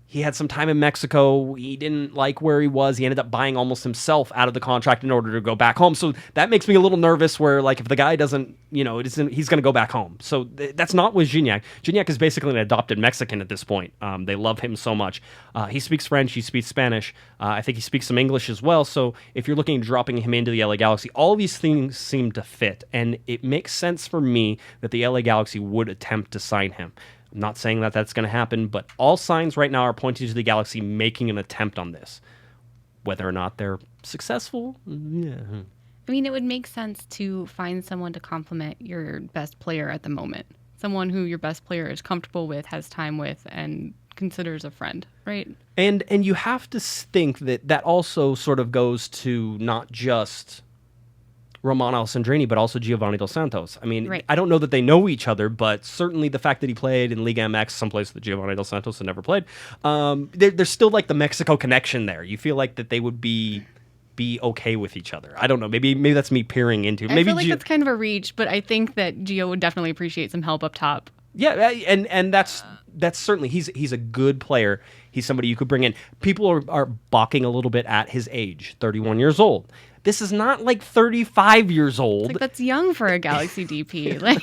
He had some time in Mexico. He didn't like where he was. He ended up buying almost himself out of the contract in order to go back home. So that makes me a little nervous where, like, if the guy doesn't, he's going to go back home. So that's not with Gignac. Gignac is basically an adopted Mexican at this point. They love him so much. He speaks French. He speaks Spanish. I think he speaks some English as well. So if you're looking at dropping him into the LA Galaxy, all these things seem to fit. And it makes sense for me that the LA Galaxy would attempt to sign him. I'm not saying that that's going to happen, but all signs right now are pointing to the Galaxy making an attempt on this. Whether or not they're successful, yeah. I mean, it would make sense to find someone to complement your best player at the moment. Someone who your best player is comfortable with, has time with, and considers a friend, right? And you have to think that also sort of goes to not just Romain Alessandrini, but also Giovanni Dos Santos. I mean, right. I don't know that they know each other, but certainly the fact that he played in Liga MX, someplace that Giovanni Dos Santos had never played, there's still like the Mexico connection there. You feel like that they would be okay with each other. I don't know. Maybe that's me peering into. I feel like that's kind of a reach, but I think that Gio would definitely appreciate some help up top. Yeah, and that's certainly he's a good player. He's somebody you could bring in. People are balking a little bit at his age, 31 years old. This is not like 35 years old. Like, that's young for a Galaxy DP. Like,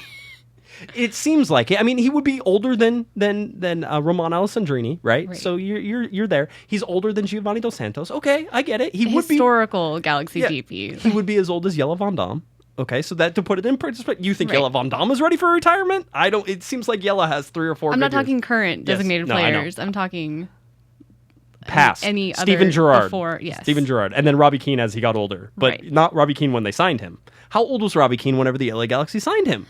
it seems like it. I mean, he would be older than Romain Alessandrini, right? So you're there. He's older than Giovanni Dos Santos. Okay, I get it. He would be historical Galaxy DP. He would be as old as Jelle Van Damme. Okay, so that, to put it in perspective, you think Jelle Van Damme is ready for retirement? I don't. It seems like Jelle has 3 or 4. I'm not talking current designated players. I'm talking past. Any other Steven Gerrard. Before, yes. Steven Gerrard, and then Robbie Keane as he got older, but not Robbie Keane when they signed him. How old was Robbie Keane whenever the LA Galaxy signed him?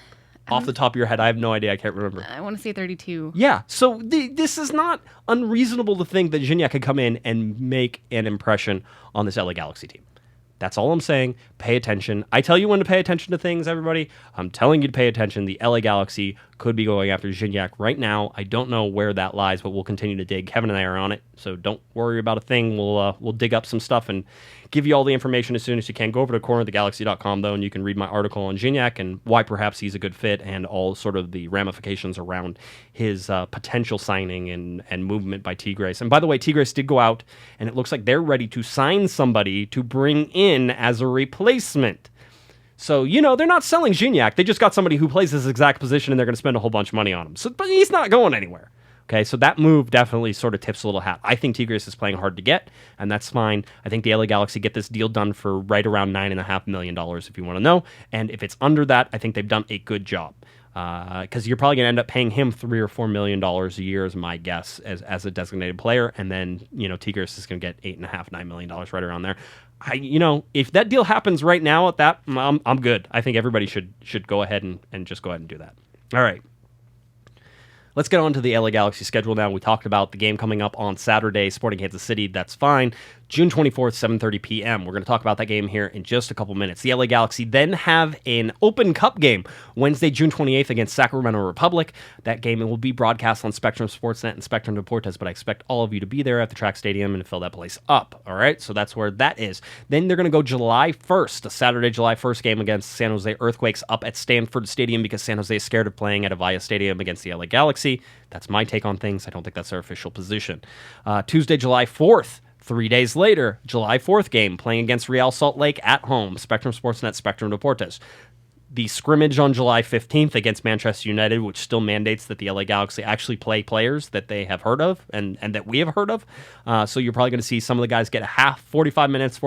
Off the top of your head, I have no idea. I can't remember. I want to say 32. Yeah, so this is not unreasonable to think that Gignac could come in and make an impression on this LA Galaxy team. That's all I'm saying. Pay attention. I tell you when to pay attention to things, everybody. I'm telling you to pay attention. The LA Galaxy could be going after Gignac right now. I don't know where that lies, but we'll continue to dig. Kevin and I are on it, so don't worry about a thing. We'll dig up some stuff and give you all the information as soon as you can. Go over to cornerofthegalaxy.com, though, and you can read my article on Gignac and why perhaps he's a good fit and all sort of the ramifications around his potential signing and movement by Tigres. And by the way, Tigres did go out, and it looks like they're ready to sign somebody to bring in as a replacement. So, they're not selling Gignac. They just got somebody who plays his exact position, and they're going to spend a whole bunch of money on him. So, but he's not going anywhere. Okay, so that move definitely sort of tips a little hat. I think Tigres is playing hard to get, and that's fine. I think the LA Galaxy get this deal done for right around $9.5 million, if you want to know. And if it's under that, I think they've done a good job. Because you're probably going to end up paying him $3 or $4 million a year, is my guess, as a designated player. And then, Tigres is going to get $8.5, $9 million right around there. If that deal happens right now at that, I'm good. I think everybody should go ahead and just go ahead and do that. All right. Let's get on to the LA Galaxy schedule now. We talked about the game coming up on Saturday, Sporting Kansas City. That's fine. June 24th, 7:30 p.m. We're going to talk about that game here in just a couple minutes. The LA Galaxy then have an Open Cup game Wednesday, June 28th against Sacramento Republic. That game will be broadcast on Spectrum Sportsnet and Spectrum Deportes, but I expect all of you to be there at the track stadium and fill that place up. All right, so that's where that is. Then they're going to go July 1st, a Saturday, July 1st game against San Jose Earthquakes up at Stanford Stadium because San Jose is scared of playing at Avaya Stadium against the LA Galaxy. That's my take on things. I don't think that's their official position. Tuesday, July 4th. 3 days later, July 4th game, playing against Real Salt Lake at home, Spectrum Sportsnet, Spectrum Deportes. The scrimmage on July 15th against Manchester United, which still mandates that the LA Galaxy actually play players that they have heard of and that we have heard of. So you're probably going to see some of the guys get a half, 45 minutes,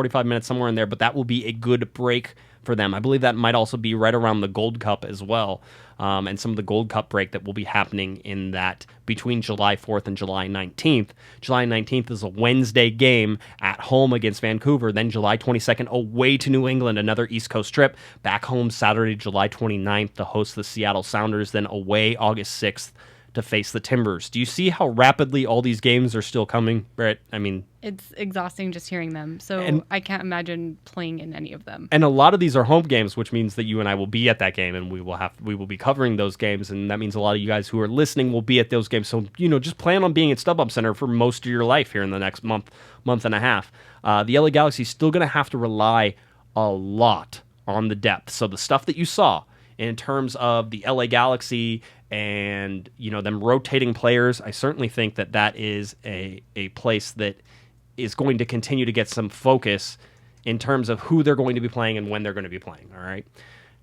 somewhere in there, but that will be a good break for them. I believe that might also be right around the Gold Cup as well. And some of the Gold Cup break that will be happening in that between July 4th and July 19th. July 19th is a Wednesday game at home against Vancouver. Then July 22nd away to New England, another East Coast trip. Back home Saturday, July 29th to host the Seattle Sounders. Then away August 6th to face the Timbers. Do you see how rapidly all these games are still coming, Britt? I mean, it's exhausting just hearing them. So I can't imagine playing in any of them. And a lot of these are home games, which means that you and I will be at that game, and we will be covering those games, and that means a lot of you guys who are listening will be at those games. So just plan on being at StubHub Center for most of your life here in the next month and a half. The LA Galaxy is still going to have to rely a lot on the depth. So the stuff that you saw in terms of the LA Galaxy and them rotating players, I certainly think that is a place that is going to continue to get some focus in terms of who they're going to be playing and when they're going to be playing. All right,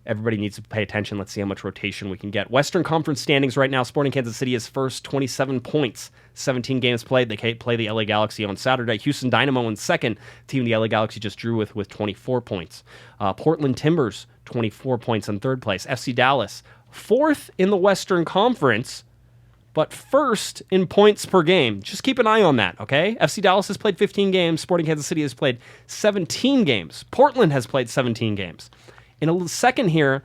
everybody needs to pay attention. Let's see how much rotation we can get. Western Conference standings right now: Sporting Kansas City is first, 27 points, 17 games played. They play the LA Galaxy on Saturday. Houston Dynamo in second, team the LA Galaxy just drew with 24 points. Portland Timbers 24 points in third place. FC Dallas fourth in the Western Conference, but first in points per game. Just keep an eye on that, okay? FC Dallas has played 15 games. Sporting Kansas City has played 17 games. Portland has played 17 games. In a second here,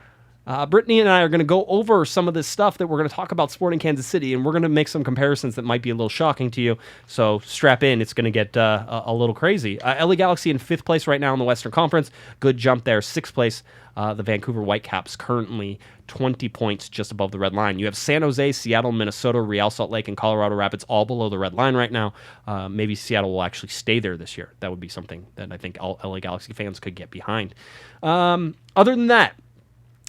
Brittany and I are going to go over some of this stuff that we're going to talk about Sporting Kansas City, and we're going to make some comparisons that might be a little shocking to you. So strap in. It's going to get a little crazy. LA Galaxy in fifth place right now in the Western Conference. Good jump there. Sixth place, the Vancouver Whitecaps currently 20 points just above the red line. You have San Jose, Seattle, Minnesota, Real Salt Lake, and Colorado Rapids all below the red line right now. Maybe Seattle will actually stay there this year. That would be something that I think all LA Galaxy fans could get behind. Other than that,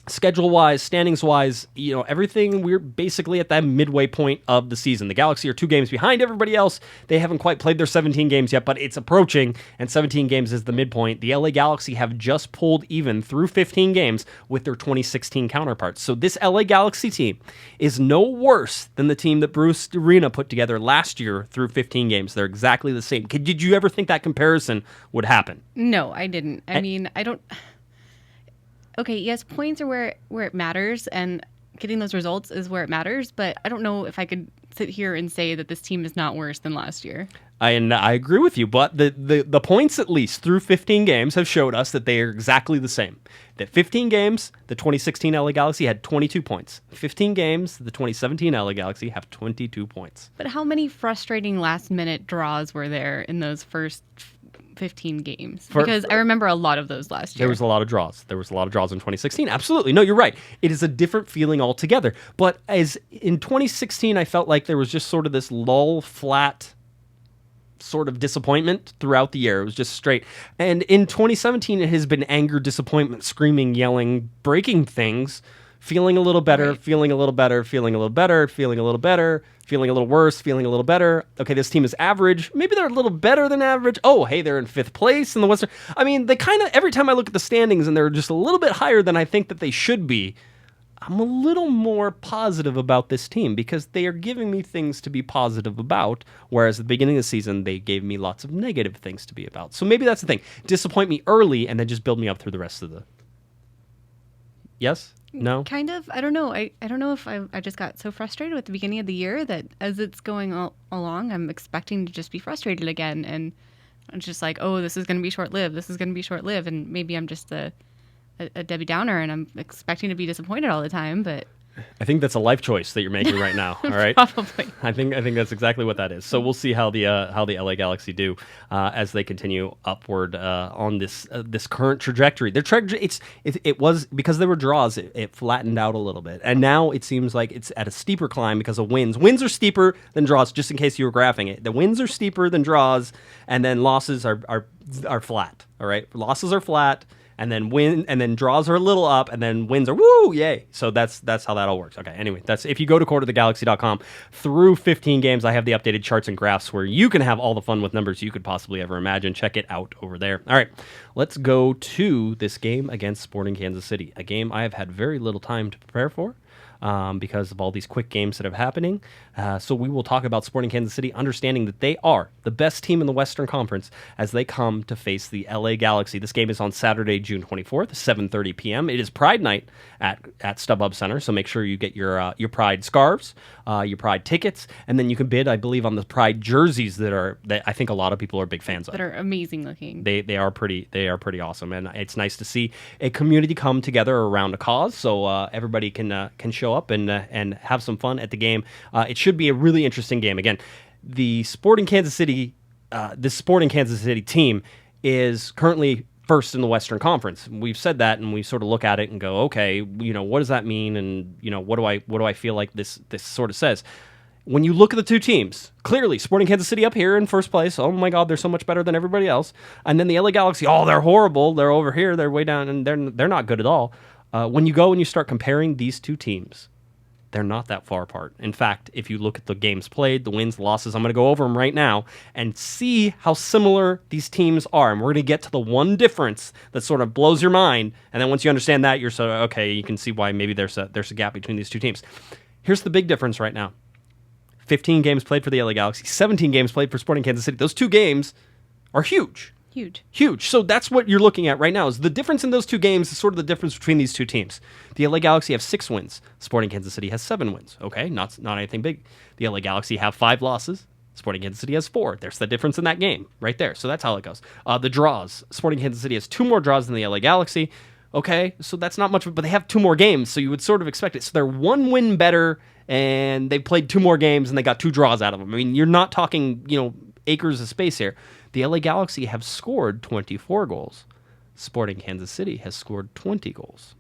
schedule-wise, standings-wise, everything, we're basically at that midway point of the season. The Galaxy are 2 games behind everybody else. They haven't quite played their 17 games yet, but it's approaching, and 17 games is the midpoint. The LA Galaxy have just pulled even through 15 games with their 2016 counterparts. So this LA Galaxy team is no worse than the team that Bruce Arena put together last year through 15 games. They're exactly the same. Did you ever think that comparison would happen? No, I didn't. I mean, I don't... Okay, yes, points are where it matters, and getting those results is where it matters, but I don't know if I could sit here and say that this team is not worse than last year. I agree with you, but the points, at least through 15 games, have showed us that they are exactly the same. That 15 games, the 2016 LA Galaxy had 22 points. 15 games, the 2017 LA Galaxy have 22 points. But how many frustrating last-minute draws were there in those first 15 games? Because I remember a lot of those last year. There was a lot of draws. There was a lot of draws in 2016. Absolutely. No, you're right. It is a different feeling altogether. But as in 2016, I felt like there was just sort of this lull, flat sort of disappointment throughout the year. It was just straight. And in 2017, it has been anger, disappointment, screaming, yelling, breaking things, feeling a little better, right. Feeling a little better, feeling a little better, feeling a little better, feeling a little worse, feeling a little better. Okay, this team is average. Maybe they're a little better than average. Oh, hey, they're in 5th place in the Western. I mean, they kind of, every time I look at the standings and they're just a little bit higher than I think that they should be, I'm a little more positive about this team because they are giving me things to be positive about, whereas at the beginning of the season, they gave me lots of negative things to be about. So maybe that's the thing. Disappoint me early and then just build me up through the rest of the... Yes? No? Kind of. I don't know. I don't know if I just got so frustrated at the beginning of the year that as it's going along, I'm expecting to just be frustrated again. And I'm just like, oh, this is going to be short-lived. This is going to be short-lived. And maybe I'm just a Debbie Downer and I'm expecting to be disappointed all the time, but... I think that's a life choice that you're making right now. All right, Probably. I think that's exactly what that is. So we'll see how the LA Galaxy do as they continue upward on this current trajectory. Their it was because there were draws. It flattened out a little bit, and now it seems like it's at a steeper climb because of wins. Wins are steeper than draws. Just in case you were graphing it, the wins are steeper than draws, and then losses are flat. All right, losses are flat. And then draws are a little up, and then wins are woo, yay. So that's how that all works. Okay, anyway, that's if you go to quarterthegalaxy.com through 15 games, I have the updated charts and graphs where you can have all the fun with numbers you could possibly ever imagine. Check it out over there. All right, let's go to this game against Sporting Kansas City, a game I have had very little time to prepare for. Because of all these quick games that are happening. So we will talk about Sporting Kansas City, understanding that they are the best team in the Western Conference as they come to face the LA Galaxy. This game is on Saturday, June 24th, 7:30 p.m. It is Pride Night at StubHub Center, so make sure you get your Pride scarves, your Pride tickets, and then you can bid, I believe, on the Pride jerseys that I think a lot of people are big fans of. That are amazing looking. They are pretty awesome, and it's nice to see a community come together around a cause, so everybody can show up and have some fun at the game. It should be a really interesting game. Again, the Sporting Kansas City team is currently first in the Western Conference. We've said that, and we sort of look at it and go, okay, what does that mean? And what do I feel like this sort of says? When you look at the two teams, clearly Sporting Kansas City up here in first place. Oh my God, they're so much better than everybody else. And then the LA Galaxy, oh, they're horrible. They're over here. They're way down, and they're not good at all. When you go and you start comparing these two teams, they're not that far apart. In fact, if you look at the games played, the wins, the losses, I'm going to go over them right now and see how similar these teams are. And we're going to get to the one difference that sort of blows your mind. And then once you understand that, you're sort of, okay, you can see why maybe there's a gap between these two teams. Here's the big difference right now. 15 games played for the LA Galaxy, 17 games played for Sporting Kansas City. Those two games are huge. Huge. So that's what you're looking at right now is the difference in those two games is sort of the difference between these two teams. The LA Galaxy have 6 wins. Sporting Kansas City has 7 wins. Okay, not anything big. The LA Galaxy have 5 losses. Sporting Kansas City has 4. There's the difference in that game right there. So that's how it goes. The draws. Sporting Kansas City has 2 more draws than the LA Galaxy. Okay, so that's not much, but they have 2 more games, so you would sort of expect it. So they're 1 win better, and they played 2 more games, and they got 2 draws out of them. I mean, you're not talking, acres of space here. The LA Galaxy have scored 24 goals. Sporting Kansas City has scored 20 goals.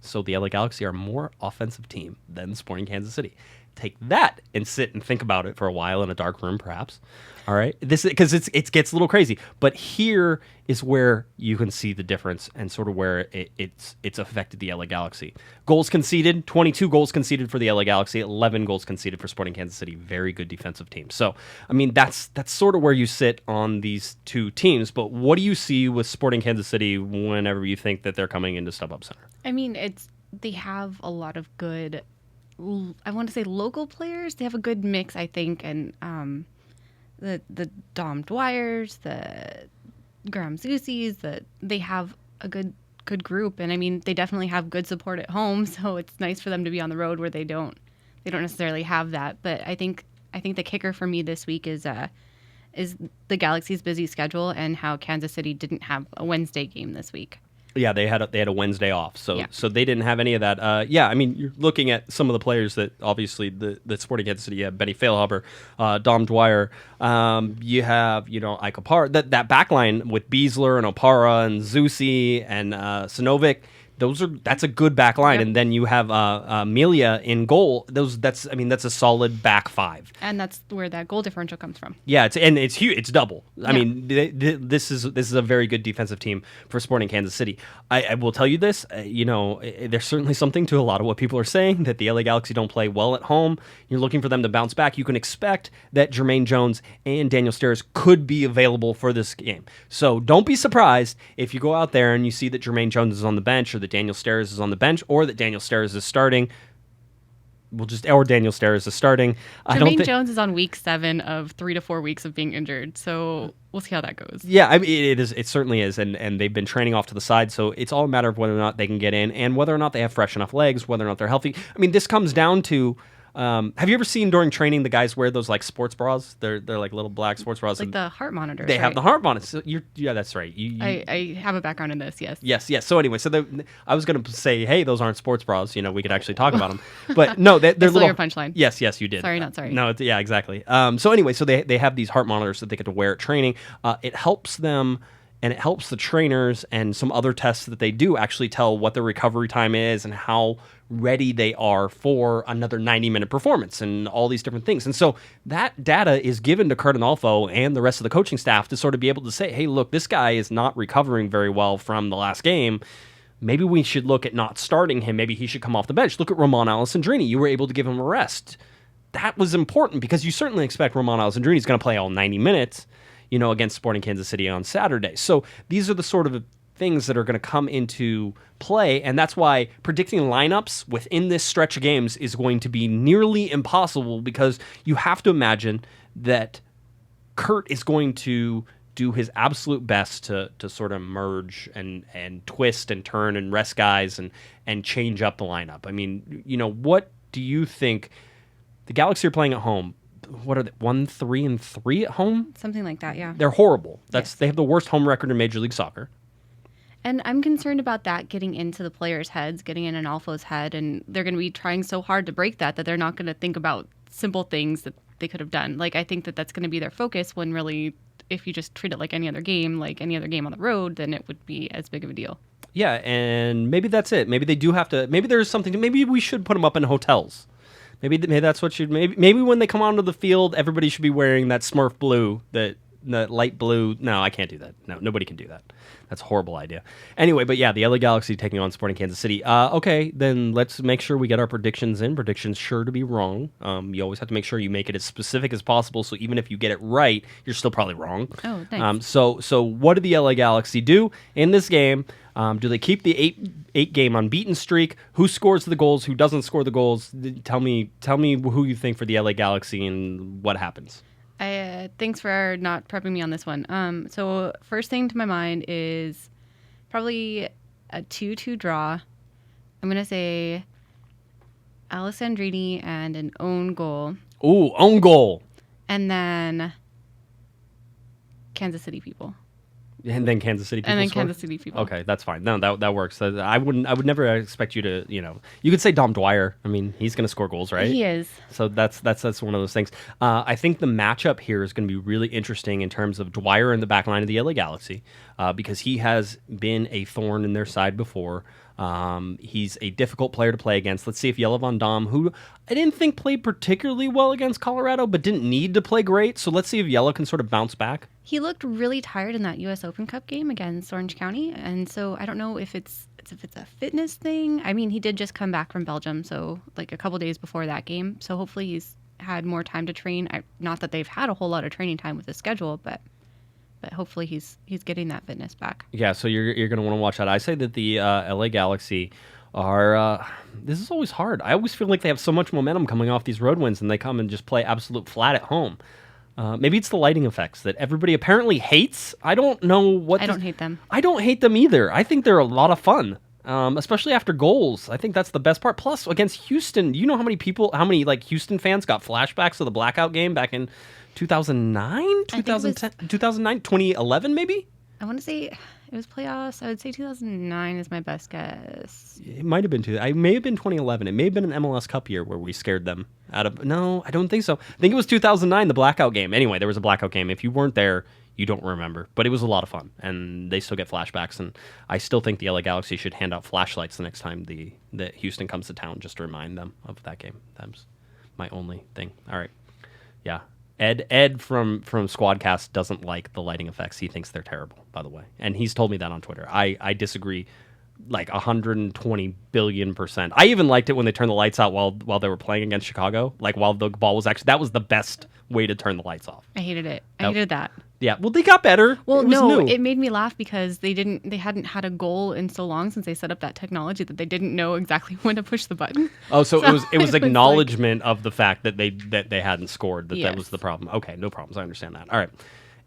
So the LA Galaxy are a more offensive team than Sporting Kansas City. take that and sit and think about it for a while in a dark room, perhaps. All right, this because it gets a little crazy, but here is where you can see the difference and sort of where it's affected the LA Galaxy. Goals conceded, 22 goals conceded for the LA Galaxy, 11 goals conceded for Sporting Kansas City. Very good defensive team. So, I mean, that's sort of where you sit on these two teams. But what do you see with Sporting Kansas City whenever you think that they're coming into StubHub Center? I mean, they have a lot of good, I want to say local players. They have a good mix, I think, and the Dom Dwyers, the Graham Zusis, they have a good group, and I mean they definitely have good support at home, so it's nice for them to be on the road where they don't necessarily have that. But I think the kicker for me this week is the Galaxy's busy schedule and how Kansas City didn't have a Wednesday game this week. Yeah, they had a Wednesday off, so Yeah. so they didn't have any of that. I mean, you're looking at some of the players that obviously the Sporting Kansas City, you have Benny Feilhaber, Dom Dwyer, you have Ike Opara, that back line with Beasler and Opara and Zusi and Sinovic. That's a good back line, Yep. and then you have Amelia in goal. That's a solid back five. And that's where that goal differential comes from. Yeah, it's huge. It's double. I Yeah. mean, this is a very good defensive team for Sporting Kansas City. I will tell you this. There's certainly something to a lot of what people are saying that the LA Galaxy don't play well at home. You're looking for them to bounce back. You can expect that Jermaine Jones and Daniel Steres could be available for this game. So don't be surprised if you go out there and you see that Jermaine Jones is on the bench or that Daniel Steres is on the bench or that Daniel Steres is starting. Or Daniel Steres is starting. Jermaine Jones is on week 7 of 3 to 4 weeks of being injured, so we'll see how that goes. Yeah, I mean, it is. It certainly is, and they've been training off to the side, so it's all a matter of whether or not they can get in and whether or not they have fresh enough legs, whether or not they're healthy. I mean, this comes down to. Have you ever seen during training the guys wear those like sports bras? They're like little black sports bras. Like the heart monitors. They have right? the heart monitors. So yeah, that's right. I have a background in this, yes. Yes. So anyway, I was going to say, hey, those aren't sports bras. We could actually talk about them. But no, they're Stole little. your punchline. Yes, you did. Sorry, not sorry. No, yeah, exactly. So anyway, so they have these heart monitors that they get to wear at training. It helps them. And it helps the trainers and some other tests that they do actually tell what their recovery time is and how ready they are for another 90-minute performance and all these different things. And so that data is given to Curt Onalfo and the rest of the coaching staff to sort of be able to say, hey, look, this guy is not recovering very well from the last game. Maybe we should look at not starting him. Maybe he should come off the bench. Look at Romain Alessandrini. You were able to give him a rest. That was important because you certainly expect Romain Alessandrini is going to play all 90 minutes. Against Sporting Kansas City on Saturday. So these are the sort of things that are going to come into play, and that's why predicting lineups within this stretch of games is going to be nearly impossible because you have to imagine that Curt is going to do his absolute best to sort of merge and twist and turn and rest guys and change up the lineup. I mean, what do you think? The Galaxy are playing at home. What are they? 1-3-3 at home? Something like that, yeah. They're horrible. Yes. They have the worst home record in Major League Soccer. And I'm concerned about that getting into the players' heads, getting in Onalfo's head, and they're going to be trying so hard to break that they're not going to think about simple things that they could have done. Like, I think that's going to be their focus when really, if you just treat it like any other game on the road, then it would be as big of a deal. Yeah, and maybe that's it. Maybe they do have to. Maybe there's something. Maybe we should put them up in hotels. Maybe that's what should. Maybe when they come onto the field, everybody should be wearing that Smurf blue, that light blue. No, I can't do that. No, nobody can do that. That's a horrible idea. Anyway, but yeah, the LA Galaxy taking on Sporting Kansas City. Okay, then let's make sure we get our predictions in. Predictions sure to be wrong. You always have to make sure you make it as specific as possible. So even if you get it right, you're still probably wrong. Oh, thanks. So what did the LA Galaxy do in this game? Do they keep the eight game unbeaten streak? Who scores the goals? Who doesn't score the goals? Tell me who you think for the LA Galaxy and what happens. Thanks for not prepping me on this one. So first thing to my mind is probably a 2-2 draw. I'm going to say Alessandrini and an own goal. Ooh, own goal. And then Kansas City people. And then Kansas City people. And then score? Kansas City people. Okay, that's fine. No, that works. I would never expect you to. You could say Dom Dwyer. I mean, he's going to score goals, right? He is. So that's one of those things. I think the matchup here is going to be really interesting in terms of Dwyer in the back line of the LA Galaxy, because he has been a thorn in their side before. He's a difficult player to play against. Let's see if Jelle Van Damme, who I didn't think played particularly well against Colorado, but didn't need to play great. So let's see if Jelle can sort of bounce back. He looked really tired in that U.S. Open Cup game against Orange County, and so I don't know if it's a fitness thing. I mean, he did just come back from Belgium, so like a couple days before that game. So hopefully he's had more time to train. Not that they've had a whole lot of training time with the schedule, but hopefully he's getting that fitness back. Yeah, so you're going to want to watch that. I say that the LA Galaxy are this is always hard. I always feel like they have so much momentum coming off these road wins, and they come and just play absolute flat at home. Maybe it's the lighting effects that everybody apparently hates. I don't know what. I don't hate them. I don't hate them either. I think they're a lot of fun, especially after goals. I think that's the best part. Plus, against Houston, you know how many like Houston fans got flashbacks of the blackout game back in 2009, 2010, 2009, 2011 maybe? I want to say it was playoffs. I would say 2009 is my best guess. It might have been it may have been 2011. It may have been an MLS Cup year where we scared them out of. No, I don't think so. I think it was 2009, the blackout game. Anyway, there was a blackout game. If you weren't there, you don't remember. But it was a lot of fun, and they still get flashbacks. And I still think the LA Galaxy should hand out flashlights the next time that Houston comes to town, just to remind them of that game. That's my only thing. All right, yeah. Ed from Squadcast doesn't like the lighting effects. He thinks they're terrible, by the way. And he's told me that on Twitter. I disagree like 120 billion%. I even liked it when they turned the lights out while they were playing against Chicago. Like while the ball was actually, that was the best way to turn the lights off. I hated it. I hated that. Yeah, well, they got better. Well, it was new. It made me laugh because they hadn't had a goal in so long since they set up that technology that they didn't know exactly when to push the button. Oh, so it was acknowledgement of the fact that they hadn't scored, that was the problem. Okay, no problems. I understand that. All right.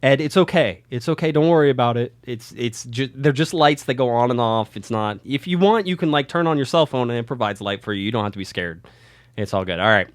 Ed, it's okay. It's okay. Don't worry about it. They're just lights that go on and off. It's not. If you want, you can like turn on your cell phone and it provides light for you. You don't have to be scared. It's all good. All right.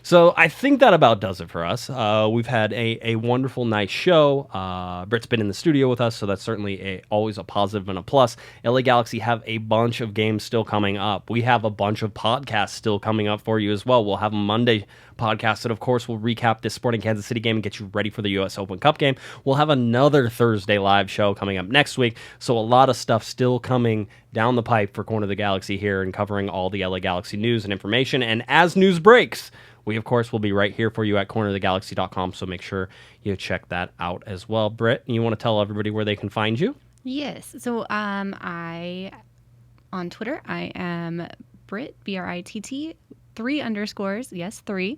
So I think that about does it for us. We've had a wonderful, nice show. Britt's been in the studio with us, so that's certainly always a positive and a plus. LA Galaxy have a bunch of games still coming up. We have a bunch of podcasts still coming up for you as well. We'll have a Monday podcast that, of course, will recap this Sporting Kansas City game and get you ready for the U.S. Open Cup game. We'll have another Thursday live show coming up next week, so a lot of stuff still coming down the pipe for Corner of the Galaxy here and covering all the LA Galaxy news and information. And as news breaks, we, of course, will be right here for you at cornerofthegalaxy.com, so make sure you check that out as well. Britt, you want to tell everybody where they can find you? Yes. So on Twitter, I am Britt, BRITT, 3 underscores, yes, 3,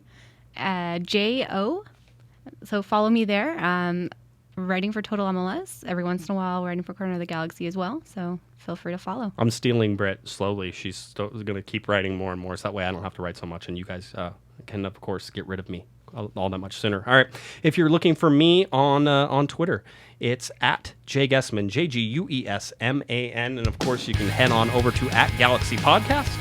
JO. So follow me there. Writing for Total MLS. Every once in a while, writing for Corner of the Galaxy as well, so feel free to follow. I'm stealing Britt slowly. She's going to keep writing more and more, so that way I don't have to write so much, and you guys can, of course, get rid of me all that much sooner. All right. If you're looking for me on Twitter, it's at Guesman, JGUESMAN, and of course, you can head on over to @Galaxy Podcast.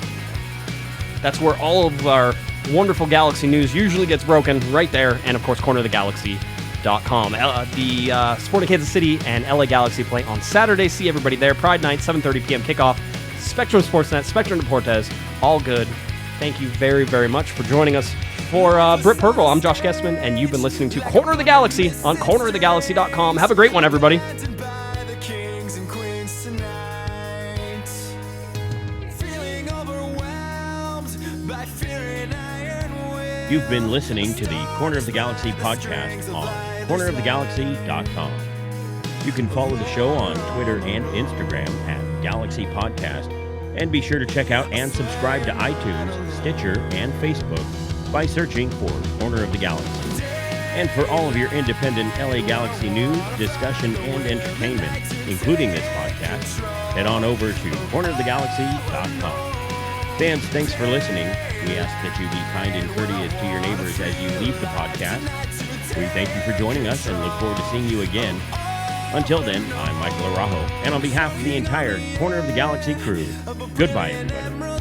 That's where all of our wonderful Galaxy news usually gets broken, right there, and of course, cornerofthegalaxy.com. The Sporting Kansas City and LA Galaxy play on Saturday. See everybody there. Pride night, 7:30 p.m. kickoff. Spectrum Sportsnet, Spectrum Deportes, all good. Thank you very, very much for joining us. For Britt Pergl, I'm Josh Guesman, and you've been listening to Corner of the Galaxy on cornerofthegalaxy.com. Have a great one, everybody. You've been listening to the Corner of the Galaxy podcast on cornerofthegalaxy.com. You can follow the show on Twitter and Instagram at Galaxy Podcast, and be sure to check out and subscribe to iTunes, Stitcher, and Facebook by searching for Corner of the Galaxy. And for all of your independent LA Galaxy news, discussion, and entertainment, including this podcast, head on over to cornerofthegalaxy.com. Fans, thanks for listening. We ask that you be kind and courteous to your neighbors as you leave the podcast. We thank you for joining us and look forward to seeing you again. Until then, I'm Michael Araujo, and on behalf of the entire Corner of the Galaxy crew, goodbye, everybody.